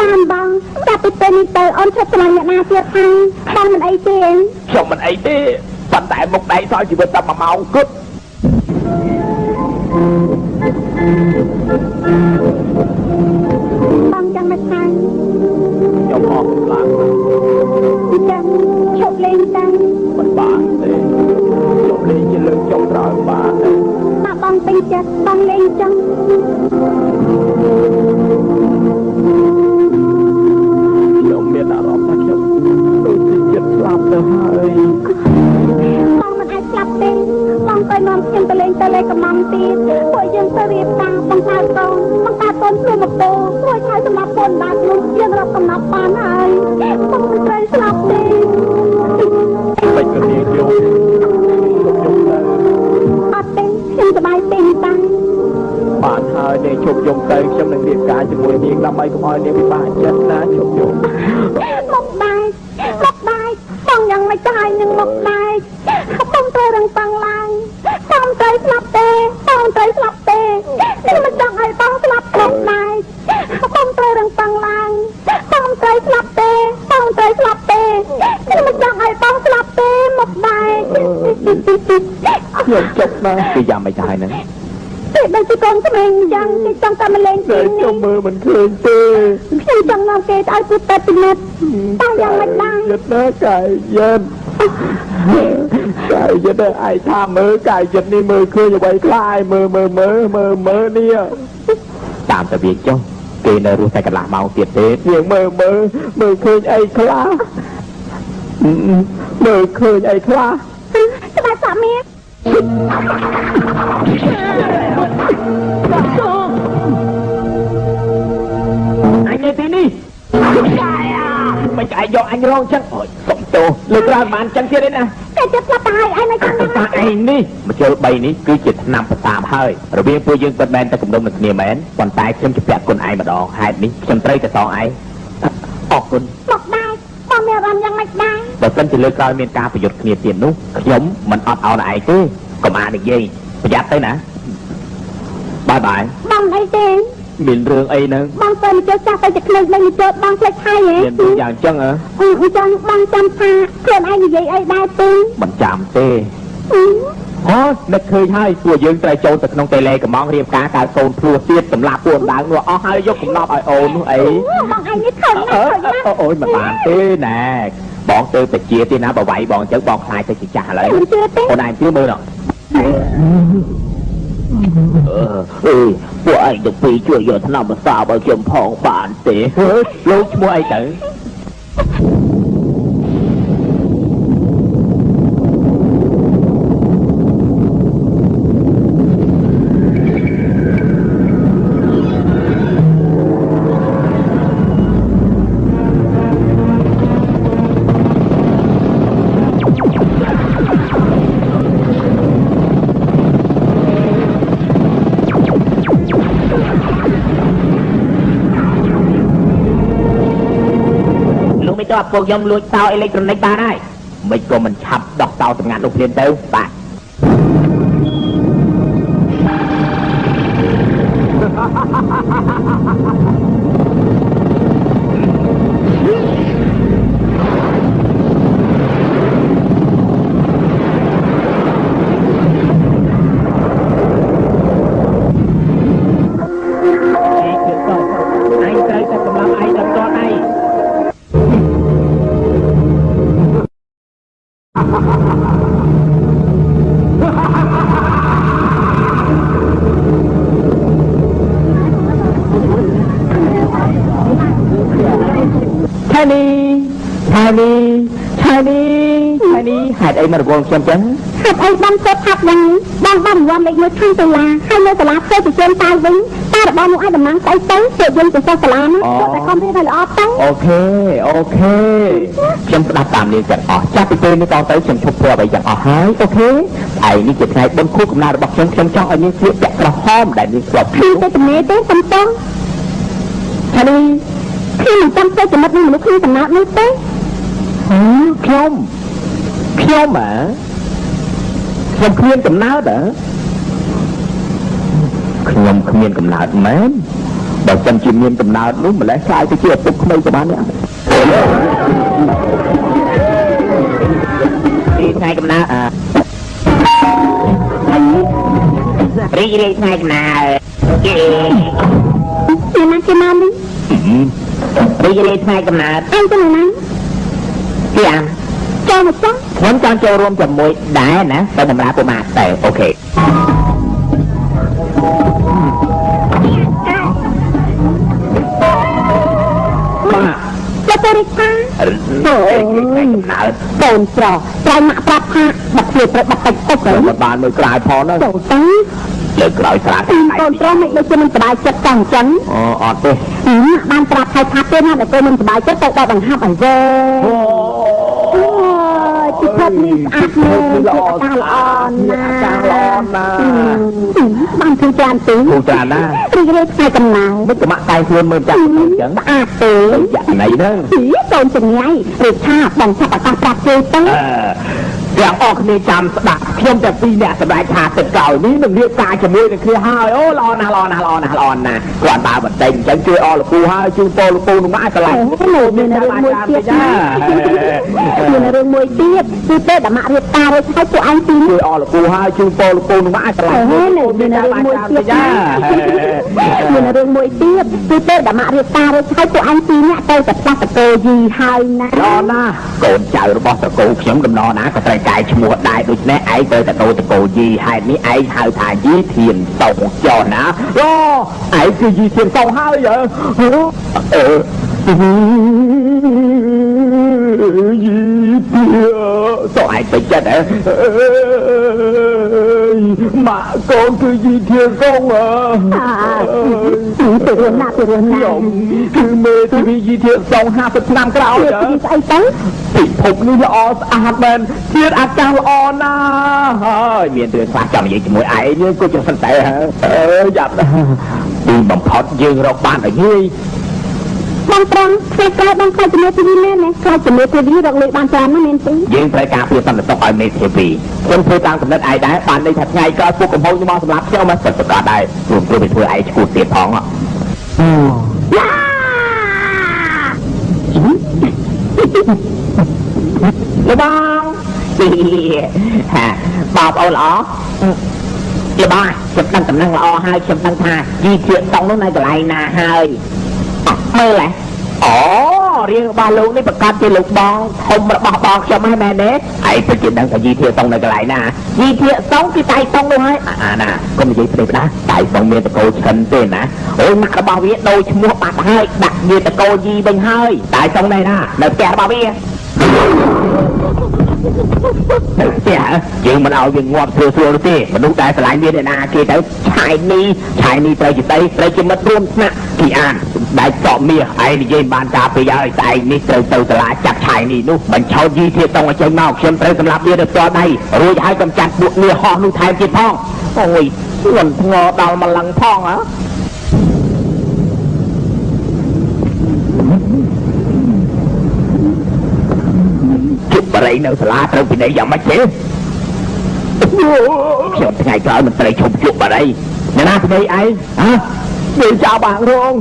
បានបងចាប់ពីពេលនេះទៅអូនឈប់ឆ្លាញ់អ្នកណាទៀតហើយបងមិនអីទេ ខ្ញុំមិនអីទេប៉ុន្តែមុខដៃសល់ជីវិតតែ1ម៉ោងគត់ បងចាំមិនខាន ខ្ញុំអត់ខ្លាំង ចាំឈប់លេងតាំង មិនបានទេខ្ញុំលេងជាលើកចុងក្រោយបានទេ បើបងពេញចិត្តបងលេងចឹង ខ្ញុំមានអារម្មណ៍ថាខ្ញុំដូចជាចិត្តស្លាប់ទៅហើយ បងមិនអាចស្លាប់ទេបងទៅនាំខ្ញុំទៅលេងកំណំទៀតពួកយើងទៅរៀបការបង្កើតកូនខ្លួនមកពោជួយឲ្យសម្រាប់កូនបាននោះយើងរាប់កំណត់បានហើយបងមិនត្រូវស្លាប់ទេ មិនក៏នាងយកទៅ អត់ទេខ្ញុំសប្បាយទេតាំង បានហើយនាងជប់យំទៅខ្ញុំនឹងរៀបការជាមួយនាងដើម្បីកុំឲ្យនាងពិបាកចិត្តណាជប់យំ មកដែរបងយ៉ាងមិនទៅហើយនឹងមកដែរបងត្រូវរឹងប៉ឹងឡើងបងត្រូវស្លាប់ទេខ្ញុំមិនចង់ឲ្យបងស្លាប់ផងដែរបងត្រូវរឹងប៉ឹងឡើងបងត្រូវស្លាប់ទេខ្ញុំមិនចង់ឲ្យបងស្លាប់ទេមកដែរ ខ្ញុំចប់ណាស់ពីយ៉ាងមិនទៅហើយហ្នឹង ពេលដូចជាកូនក្មេងយ៉ាងគេចង់តែមកលេងទីនេះ ខ្ញុំមើលមិនឃើញទេ ខ្ញុំចង់នាំគេឲ្យពុទ្ធទៅពិនិត្យតែយ៉ាងមិនដែរ យត់ណាកាយយត់ឯងថាមើលកាយយត់នេះមើលឃើញអ្វីខ្លះឯងមើលនេះតាមតែវាចុះគេនៅរស់តែកន្លះម៉ោងទៀតទេយើងមើលឃើញអីខ្លះស្បែកសាក់មាស អញនៅទីនេះមិនឯងយកអញរងចឹងអូយសុំទោសលើក្រោយបានចឹងទៀតទេណា តែចិត្តស្លាប់ទៅហើយឯងមិនចង់ តាឯងនេះមកជិល3នេះគឺជាឆ្នាំប្រតាមហើយរវាងពួកយើងពិតមែនតែគំនុំនឹងគ្នាមែនប៉ុន្តែខ្ញុំជពាក់គុណឯងម្ដងហេតុនេះខ្ញុំត្រូវតែសងឯងអរគុណ មកដែរបងមានអារម្មណ៍យ៉ាងម៉េចដែរ បើសិនជាលើក្រោយមានការប្រយុទ្ធគ្នាទៀតនោះខ្ញុំមិនអត់អោនឯងទេកុំអាននិយាយប្រយ័ត្នទៅណាបាយ បងអីទេ មានរឿងអីហ្នឹង បងទៅមកចាស់ទៅក្លេកលេងទៅបងផ្លេចហើយហ៎ មានរឿងយ៉ាងចឹងហ៎ អញ្ចឹងបងចាំថាខ្លួនឯងនិយាយអីដែរទេ មិនចាំទេអូនឹកឃើញហើយពួកយើងត្រូវចូលទៅក្នុងតេឡេកំងរៀបការកើតកូនភ្លោះទៀតសម្រាប់ពួកដើមនោះអស់ហើយយកកំណប់ឲ្យអូននោះអី បងឯងនេះខឹងណាស់ អូយមិនបានទេណែបងទៅតែជាទេណាបើវាយបងចឹងបងខ្លាចទៅជាចាស់ឥឡូវ មិនជឿទេ អូនឯងជឿមើលណោះ ពួកឯងទាំងពីរជួយយកថ្នាំប្រសាបឲ្យខ្ញុំផងបានទេ លោកឈ្មោះអីទៅ អ លោកមិនចូលពួកខ្ញុំលួចតោអេឡិចត្រូនិកបានហើយមិនក៏មិនឆាប់ដោះតោសម្ងាត់លោកព្រានទៅបាទឆានីហេតុអីមករវល់ខ្ញុំចឹងហេតុអីបានទៅផាប់យ៉ាងនេះបានរង្វាន់លេខ1ខាងសាលាហើយនៅសាលាធ្វើទៅជើងតៃវិញតែរបស់នោះឲ្យតំណែងស្អីទៅគេយើងទៅសាលាណាតែខំរៀនឲ្យល្អទៅអូខេខ្ញុំស្ដាប់តាមនាងចិត្តអស់ចាប់ពីពេលនេះតទៅខ្ញុំឈប់ធ្វើអ្វីទាំងអស់ហើយអូខេថ្ងៃនេះជាថ្ងៃបុណ្យខួបកំណើតរបស់ខ្ញុំចង់ឲ្យនាងស្លៀកពាក់ក្រហមដែលនាងស្គាល់ពីទៅទំនេរទេសំតងឆានីខ្ញុំមិនចាំទៅចំណុចនេះមនុស្សខ្ញុំកំណើតនេះទេខ្ញុំខ្ញុំគ្មានកំណើតខ្ញុំគ្មានកំណើតមែនបើមិនជាមានកំណើតនោះម្លេះខ្លាយទៅជាឪពុកក្មេងក៏បានដែរទីថ្ងៃកំណើតរីករាយថ្ងៃកំណើតគេណាគេមកនេះរីករាយថ្ងៃកំណើតអញទៅណាពីអាចូលមកចង់ខ្ញុំចង់ចូលរួមជាមួយដែរណាតែតម្រាពុមាតែអូខេបាទទៅរិកាអូយកូនស្រស់ត្រូវមកប្រាប់ថាបាត់ជាប្របាត់តិចទៅបានមើលក្រៅផងណាចូលទៅលើក្រោយស្រាកូនប្រុសមិនដូចជាមិនសบายចិត្តចឹងអញ្ចឹងអត់ទេបានប្រាប់ថៃថាទេណាតែកូនមិនសบายចិត្តទៅដល់បង្ហាប់ឲ្យវិញជីវិតនេះស្អាតមែនជាការល្អណាបានធ្វើច្រើនទេធ្វើច្រើនណារីករាយថ្ងៃកំណើតមិនក៏មកតែខ្លួនមើលចាស់អញ្ចឹងស្អាតទេយ៉ាងណីហ្នឹងកូនចម្ងាយឬថាបងចាប់ឱកាសប្រាប់គេទៅទាំងអស់គ្នាចាំស្ដាប់ខ្ញុំតែពីរអ្នកសម្រាប់ថាទឹកក្រោយនេះនឹងរៀបការជាមួយនឹងគ្នាហើយអូល្អណាស់គាត់ដើរបន្តិចអញ្ចឹងជួយអរលោកពូហើយជួយពោលោកពូនឹងមកកន្លែងមានរឿងមួយទៀតណាមានរឿងមួយទៀតគឺពេលដែលមករៀបការរួចហើយពួកអញពីជួយអរលោកពូហើយជួយពោលោកពូនឹងមកកន្លែងមានរឿងមួយទៀតណាមានរឿងមួយទៀតគឺពេលដែលមករៀបការរួចហើយពួកអញពីរអ្នកទៅតែផ្លាស់តកោយីហើយណាល្អណាស់កូនចៅរបស់តកោខ្ញុំដំណរណាក៏ត្រូវកាយឈ្មោះដែរដូច្នេះឯងទៅតកោយីហេតុនេះឯងហៅថាយីធានតោចោះណាអូឯងគឺយីធានតោហើយយីធាតោឯងទៅចិត្តម៉ាក់កូនគឺយីធានកងទៅរឿងណាគឺមេធាវីយីធានសង50ឆ្នាំក្រោយស្អីទៅពិភពនេះល្អស្អាតមែនធានអាកាសល្អណាស់ហើយមានរឿងខ្លះចាំនិយាយជាមួយឯងយើងក៏ចង់សិនតែយ៉ាប់ទីបំផុតយើងរកបានឲ្យងាយបងត្រង់ធ្វើការបងខ្លាចជំនួយពីនេះណាខ្លាចជំនួយពីនេះរកលេខបានច្រើនណាស់មែនទេយើងត្រូវការពីសន្តិសុខឲ្យមេធាវីខ្ញុំធ្វើតាមកំណត់ឯងដែរបានន័យថាថ្ងៃក្រោយពួកកំហុសខ្ញុំមកសម្រាប់ខ្ញុំមកសិតដែរព្រោះទៅធ្វើឯងឈួតទៀតផងយ៉ាលោកបងបបអូនល្អលោកបងខ្ញុំដឹងតំណែងល្អហើយខ្ញុំដឹងថាជីធាតតង់នោះនៅកន្លែងណាហើយមើលអូរៀងរបស់លោកនេះប្រកាសជាលោកបងធំរបស់បងខ្ញុំហ្នឹងមែនទេឯងពិតជាដឹងថាជីធាតតង់នៅកន្លែងណាជីធាតតង់គឺដៃតង់នោះហើយអាណាកុំនិយាយព្រេងដាដៃតង់មានតកោឈិនទេណាអូយម៉ាក់របស់វាដូរឈ្មោះបាត់ហើយដាក់វាតកោជីវិញហើយដៃតង់ណែណានៅផ្ទះរបស់វាទៅផ្ទះយើងមិនឲ្យវាងាប់ស្រួលទេមនុស្សដែលឆ្លាញ់មានអ្នកណាគេទៅឆាយនេះត្រូវជាត្រូវជាមិត្តរួមថ្នាក់ពីអានដែលតបមាសឯងនិយាយបានការពីហើយតែឯងនេះត្រូវទៅសាលាចាប់ឆាយនេះនោះបញ្ឆោតយីធាតតង់ឲ្យចេញមកខ្ញុំត្រូវសម្លាប់វាទៅផ្ទាល់ដៃរួចហើយកំចាត់ពួកមាសហោះនោះថែមទៀតផងអូយស្ងន់ធ្ងរដល់ម្លឹងផងហ៎ រីនៅសាលាត្រូវពិន័យយ៉ាងម៉េចទេខ្ញុំថ្ងៃក្រោយមិនត្រូវឈប់ជួបបារីអ្នកណាពិន័យឯងហ៎យើងចោលបាក់រងឯង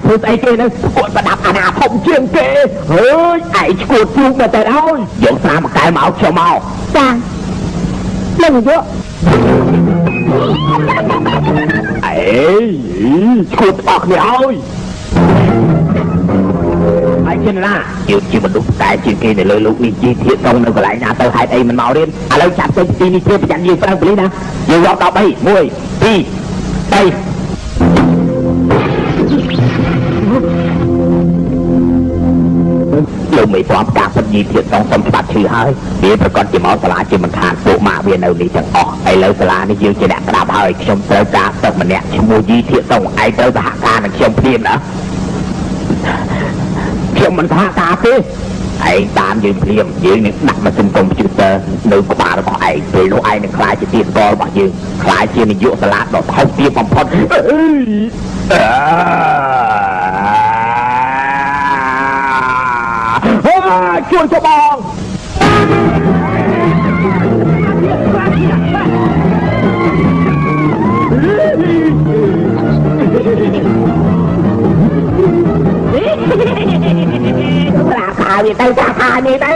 ធ្វើស្អីគេនៅគាត់ប្រដាប់អាណាធំជាងគេហើយឯងឈួតជួបមកតែហើយយកស្រាមកកែមកខ្ញុំមកចានឹងយកអេឈួតអស់គ្នាហើយហើយជាណាយើងជាមនុស្សតែជាងគេនៅលើលោកនេះជីធាតតងនៅកន្លែងណាទៅហេតុអីមិនមករៀនឥឡូវចាប់ចេញទីនេះទៀតប្រយ័ត្នយើងប្រឹងពលីណាយើងយក13 1 2 3លោកមេព្រមការពិតជីធាតតងសុំច្បាប់ឈឺហើយវាប្រកាសជាមកសាលាជាមិនខានពួកម៉ាក់វានៅនេះទាំងអស់ឥឡូវសាលានេះយើងជាអ្នកក្តាប់ហើយខ្ញុំត្រូវការទឹកម្នាក់ឈ្មោះជីធាតតងឯងត្រូវសហការនឹងខ្ញុំព្រាមណាខ្ញុំមិនសហការទេឯងតាមយើងព្រាមយើងនឹងដាក់ម៉ាស៊ីនកុំព្យូទ័រនៅក្បាលរបស់ឯងពេលនោះឯងនឹងខ្លាចជាទីស្គាល់របស់យើងខ្លាចជានាយកសាលាដ៏ថោកទាបបំផុតជួយចបងราคาវាទៅសាខានេះទៅ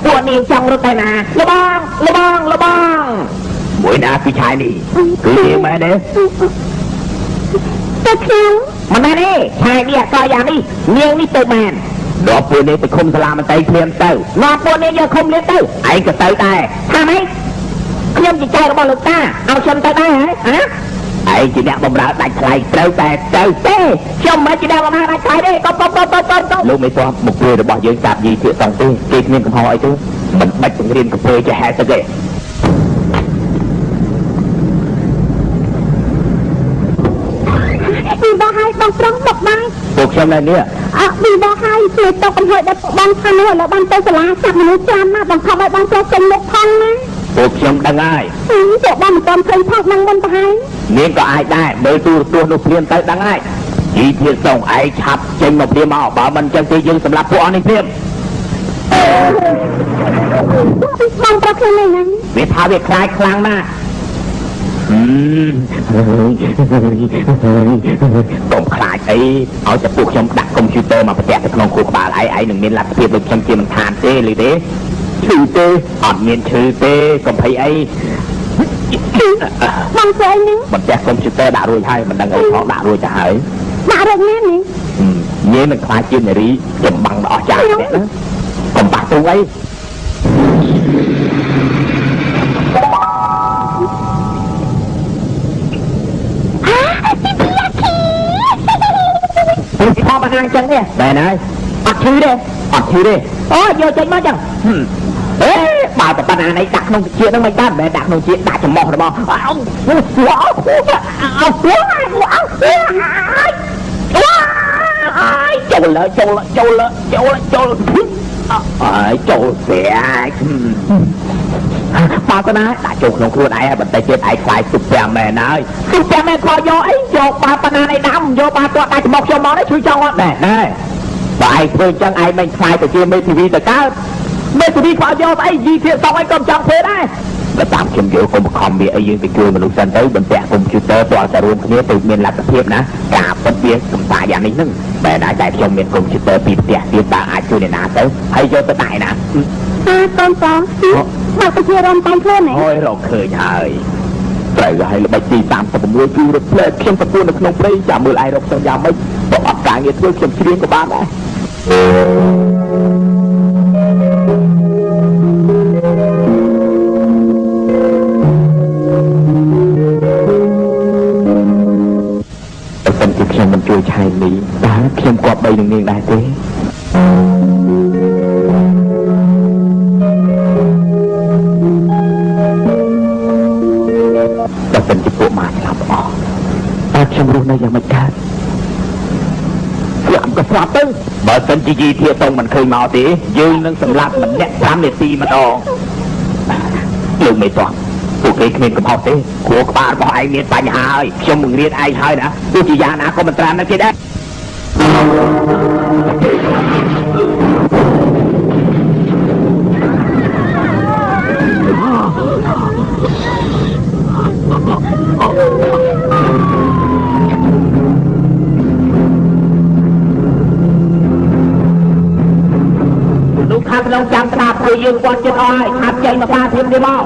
ពួកនាងចង់រត់ទៅណាលបងមួយណាពីឆាយនេះគឺមែនទេទៅខ្ញុំមិនមែនទេឆាយនេះអកយ៉ាងនេះនាងនេះទៅមែនដល់ពួកនេះទៅឃុំសាលាមន្ត្រីព្រាមទៅមកពួកនេះយកឃុំលៀនទៅឯងក៏ទៅដែរថាម៉េចខ្ញុំជាចៅរបស់លោកតាឲ្យខ្ញុំទៅដែរហ៎ឯងជាអ្នកបម្រើដាច់ថ្លៃត្រូវតែទៅទេខ្ញុំមិនជាអ្នកបម្រើដាច់ថ្លៃទេកុំលោកមេព្រមមុខព្រួយរបស់យើងចាប់យីភាកសងទេគេគ្មានកំហុសអីទេមិនបាច់បង្រៀនកំពើជាហេតុទៅទេពីបោះឲ្យបងប្រុសមកដែរពួកខ្ញុំនៅនេះពីបោះឲ្យជួយតកំហុសដល់បងខាងនោះឥឡូវបានទៅសាលាចាប់មនុស្សចាំណាបង្ខំឲ្យបងប្រុសចេញមុខផងណាពួកខ្ញុំដឹងហើយពួកបងមិនទាន់ឃើញផងនឹងមុនទៅហើយនាងក៏អាចដែរមើលទូរទស្សន៍នោះព្រាមទៅដឹងហើយជីធាតសងឯងឆាប់ចេញមកព្រាមមកបើមិនចឹងទេយើងសម្រាប់ពួកអស់នេះព្រាមបងប្រុសខ្លួននេះវាថាវាខ្លាចខ្លាំងណាស់កុំខ្លាចអីឲ្យតែពួកខ្ញុំដាក់កុំព្យូទ័រមកប្រទះទៅក្នុងខួរក្បាលឯងនឹងមានលទ្ធភាពដូចខ្ញុំជាមិនខានទេឮទេឈឺទេអត់មានឈឺទេកុំភ័យអីបងស្អីហ្នឹងប្រទះកុំព្យូទ័រដាក់រួចហើយមិនដឹងអីផងដាក់រួចទៅហើយដាក់រួចណានេះញ៉េនឹងខ្លាចជានារីចម្បាំងដល់អស់ចាស់ណាកុំបាក់ទូអីพอมาทางจังเนี่ยแต่ไหนอัดชื่อเด้โอ้ยโยจังมาจังบ่าวแต่ปัญหาในดักนงเชียร์ต้องไม่ได้แบบดักนงเชียร์ดักจะมองหรือเปล่าเอาหัวโจลเลยโจเสียปาตนาđã chụpក្នុងខ្លួនឯងហើយបន្តិចទៀតឯងខ្លាយស៊ុបយ៉ាមែនហើយស៊ុបយ៉ាមែនខយកអីយកបាតនានៃដាំយកបាតដាក់ចំមុខខ្ញុំមកនេះជួយចង់អត់ដែរបើឯងធ្វើចឹងឯងមិនខ្លាយទៅជាមេធាវីទៅកើតមេធាវីខ្វល់យកស្អីយីធៀបសងអីក៏ចង់ធ្វើដែរបើតាមខ្ញុំយកកុំខំវាអីយើងទៅជួយមនុស្សសិនទៅបន្ទាក់កុំព្យូទ័រទាល់តែរួមគ្នាទៅមានលទ្ធភាពណាការពិតវាកំតាយ៉ាងនេះហ្នឹងបែរតែខ្ញុំមានកុំព្យូទ័រពីផ្ទះទៀតតើអាចជួយអ្នកណាទៅហើយយកទៅដាក់ណាកូនបងមកទៅជារំតាមខ្លួនអូយរកឃើញហើយត្រូវឲ្យល្បិចទី36គឺរត់ផ្លែខ្ញុំប្រពន្ធនៅក្នុងព្រៃចាំមើលឯងរកទៅយ៉ាងម៉េចបើអត់ការងារធ្វើខ្ញុំជ្រៀងក៏បានដែរតែពីខ្ញុំមិនជួយឆៃនេះតើខ្ញុំគប្បីនឹងនាងដែរទេតែពីពួកម៉ាស្លាប់អស់តើខ្ញុំរស់នៅយ៉ាងម៉េចកើត ស្លាប់ក៏ស្លាប់ទៅបើសិនជាយីធាតុងមិនឃើញមកទេយើងនឹងសម្លាប់ម្នាក់5នាទីម្ដងលោកមេតោះពួកគេគ្មានកំហុសទេគ្រូក្បាលរបស់ឯងមានបញ្ហាហើយខ្ញុំនឹងរៀនឯងហើយណាទោះជាយ៉ាងណាក៏មិនត្រាំនឹងគេដែរលោកខាងក្នុងចាំស្ដាប់ពួកយើងគាត់ចិត្តអស់ហើយខាត់ចេញមកការធៀបនេះមក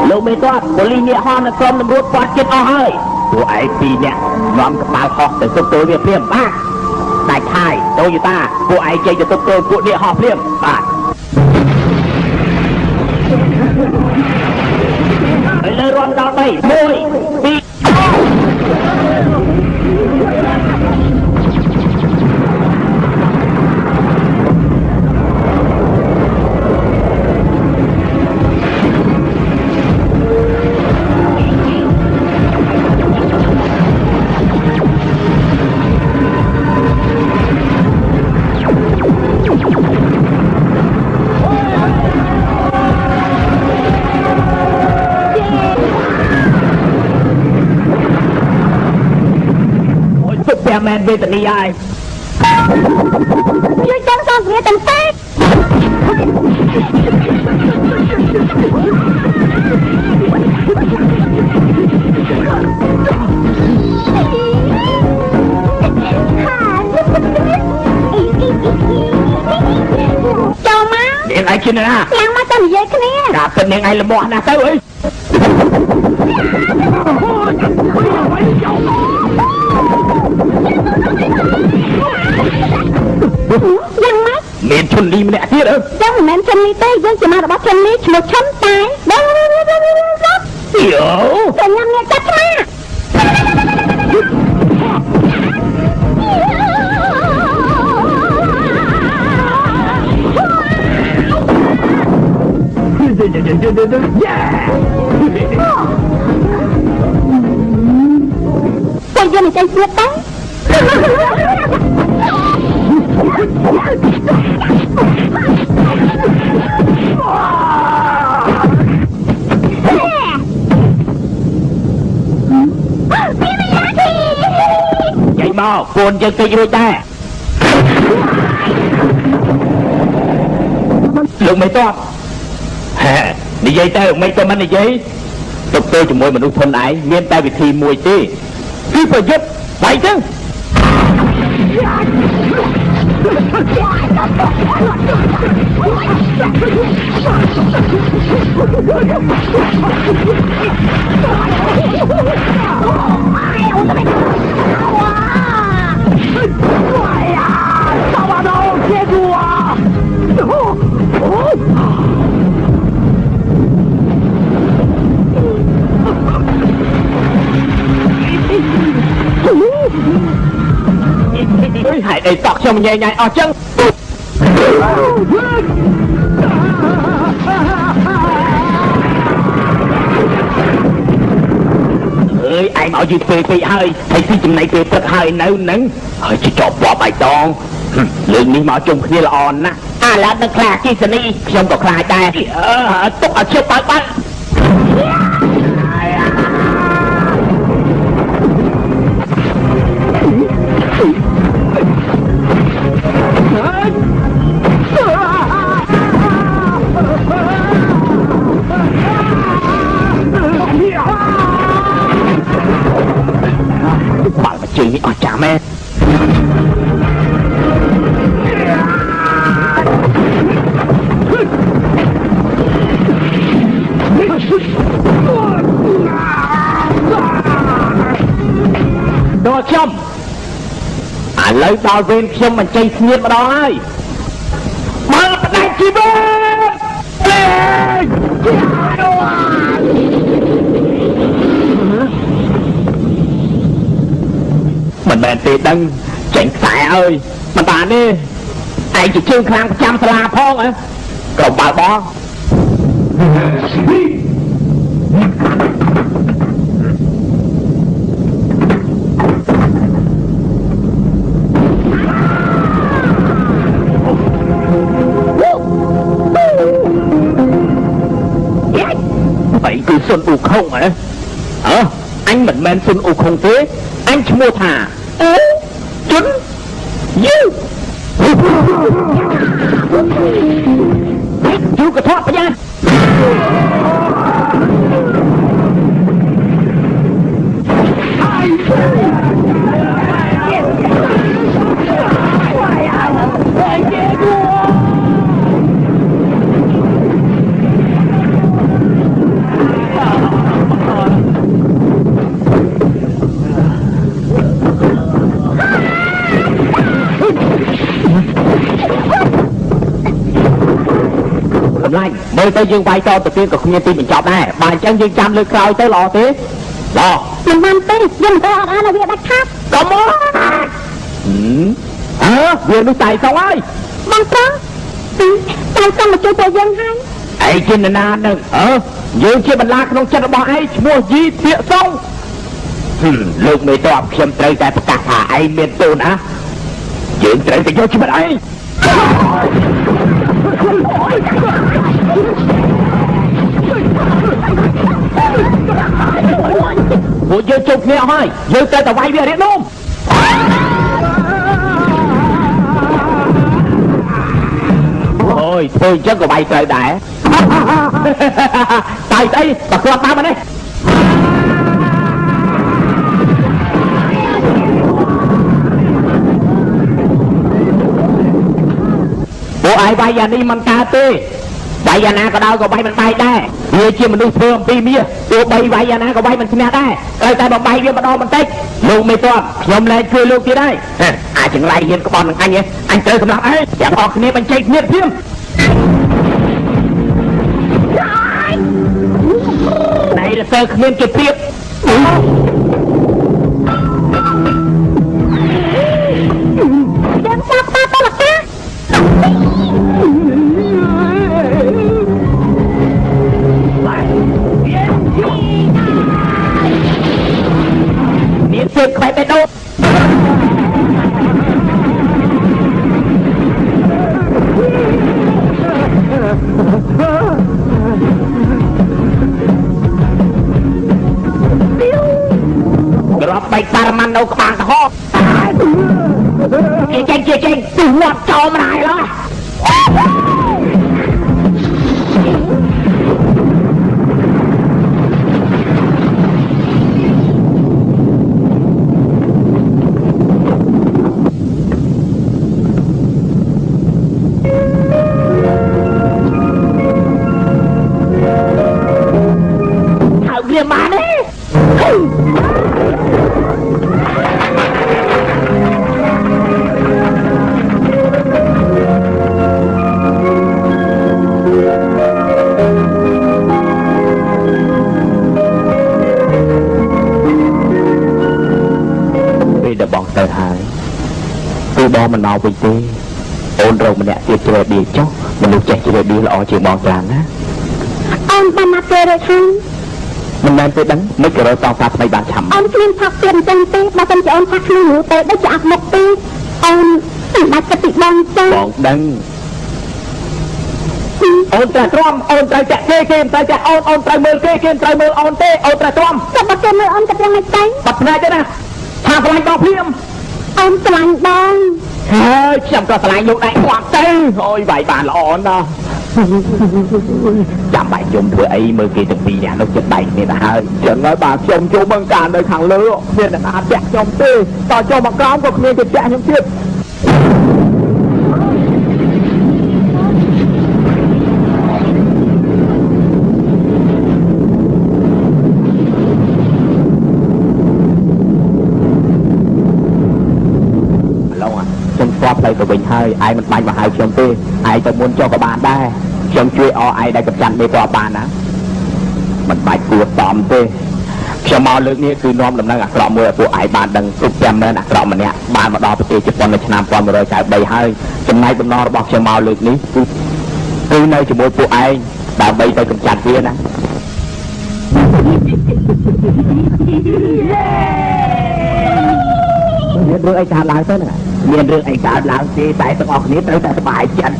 លោកមេតោះប៉ូលីសនេះហោះនៅក្រុមតำរวจគាត់ចិត្តអស់ហើយពួកឯងពីរនាក់នាំកប៉ាល់ហោះទៅទប់ទល់វាភ្លាមបាទដាច់ហើយតូយូតាពួកឯងចេញទៅទប់ទល់ពួកនេះហោះភ្លាមបាទឥឡូវរំដល់3 1 2មែនវេទនីហើយជួយចង់សងវាទាំងពេកចូលមកនាងឯងឈ្នះណាយ៉ាងមកទៅនិយាយគ្នាការពិតនាងឯងល្មោះណាស់ទៅអីយ៉ាងម៉េចមានឈុនលីម្នាក់ទៀតយ៉ាងមិនមែនឈុនលីទេយើងជាម៉ារបស់ឈុនលីឈ្មោះឈុនតែយោតែញ៉ាំអ្នកតាឆ្មាពួកយើងមិនចេះទៀតទេchạy mau côn chân cây đôi ta lượng mấy to đi dây tay mấy tôm anh đi dây tục tôi chỉ môi mình út thôn lại miên tay bị thi mùi chi cứ phải giúp vậy chứ sao mà đâu chết rùa hãy để tọt cho mình nhẹ nhàng ở chân ơi ai bảo gì tùy hơi thầy xin chừng này tùy thật hơi nấu nứng hơi chỉ chọc bỏ bài toàn lượng đi mở chung kia là on á là nó khá chi xin đi không có khá tay tốt ở trước bác bác bạn mà chơi ở chả mẹ đồ châm lấy đào viên châm mà chơi nhiệt mà đó ai mà đánh chi bên mình bèn tì đăng chảnh xẻ ơi mà ta đi anh chỉ chương khang trăm là phong á cậu bà bó Xuân U không hả? Anh mình men Xuân U không thế. Anh mua thà. Chun Dư Dư cái thoát phải nha. Lạnh mới tới dương vai cho tự tiên của không nhân tin mình chọn này bài chân dương chăm lưỡi khơi tới lò thế lò mình mang tê dân tôi ở là việc đặt tháp có mó vừa nuôi tài xong ơi bằng có tài xong mà chơi dân hay ấy trên là na nè dương chia mình la không chân bỏ ấy mua gì thiện xong lúc mới tọa xem trời tại cả thả ấy miền tôn á dương trời thì cho chứ mình ấy bộ dơ chụp nghe hỏi dơ tay tao quay về đấy đúng ôi thôi chắc có bay trời đã tại đây bà con ta mà đây bộ ai bay à đi mang ca tê bay à na có đâu có bay mình bay đây vừa chia mình nuôi thương pi mía bộ bay à na có bay mình xin đây ơi tay bằng bay với bắt đầu bằng tết luôn mày toàn nhom lên cười luôn kia đây ai chẳng lại hiền có bọn anh ấy anh chơi cầm lắm ấy chẳng họ kia mình chạy miết phim này là sơ khmiên kịp tiếp đừng sao ta là ta miễn phim phải bên đâu drop bay Paraman đâu các bạn ho chia chanh từ ngoặt cho mà này đó thảo kia mà đấy bọn tờ hại từ bo mình nào bình tê ôn rồi mình đã tiệt chơi đi chó mình được chạy chơi đi là chuyện bọn tràn á ông ba mặt chơi rồi không mình đang tới đánh mấy cái rồi tao phạt mấy bạn chậm ông phim phạt tiền chân tê ba chân cho ông phạt lưu tê đã chặt một tê ông đặt cái tịch băng tê bọn đăng ôn trái trôm ôn trái chạy kê kim trái chạy ôn trái mưa kê kim trái mưa ôn tê ôn trái trôm sao bắt cái mưa ông tậpยังไงtay bật này thế nè thà phải đo phim ông sành băng chẳng có lại dụng đại quạt tê thôi vậy bà là ổn đó chạm bài chung thưa ấy mới kia từng bị nhà nó chết đầy nên là hơi chẳng nói bà chồng chú bằng cả đời thằng lứa nên là nó chạy chồng tê tao cho mà con có nên thì chạy trong tiếp qua play của mình hơi ai mình bay vào hai chồng tê ai tôi muốn cho các bạn đây chồng chui ai đây gặp chặn đi qua bạn á mình bay cua tòm tê cho mò lượngนี้คือน้อมลำนักอักษรมือผู้ไอ้บ้านดังทุกแจมเนินอักษรมันเนี่ยบ้านมาดอประเทศญี่ปุ่นในชนามความเลยจากใบให้จำนายบนนอบอกcho mò lượngนี้คือในจมูกผู้ไอ้แต่ใบไปกับจัดเวียนะមានរឿងអីកើតឡើងទៅណាមានរឿងអីកើតឡើងទេតែទាំងអស់គ្នាត្រូវតែសប្បាយចិត្ត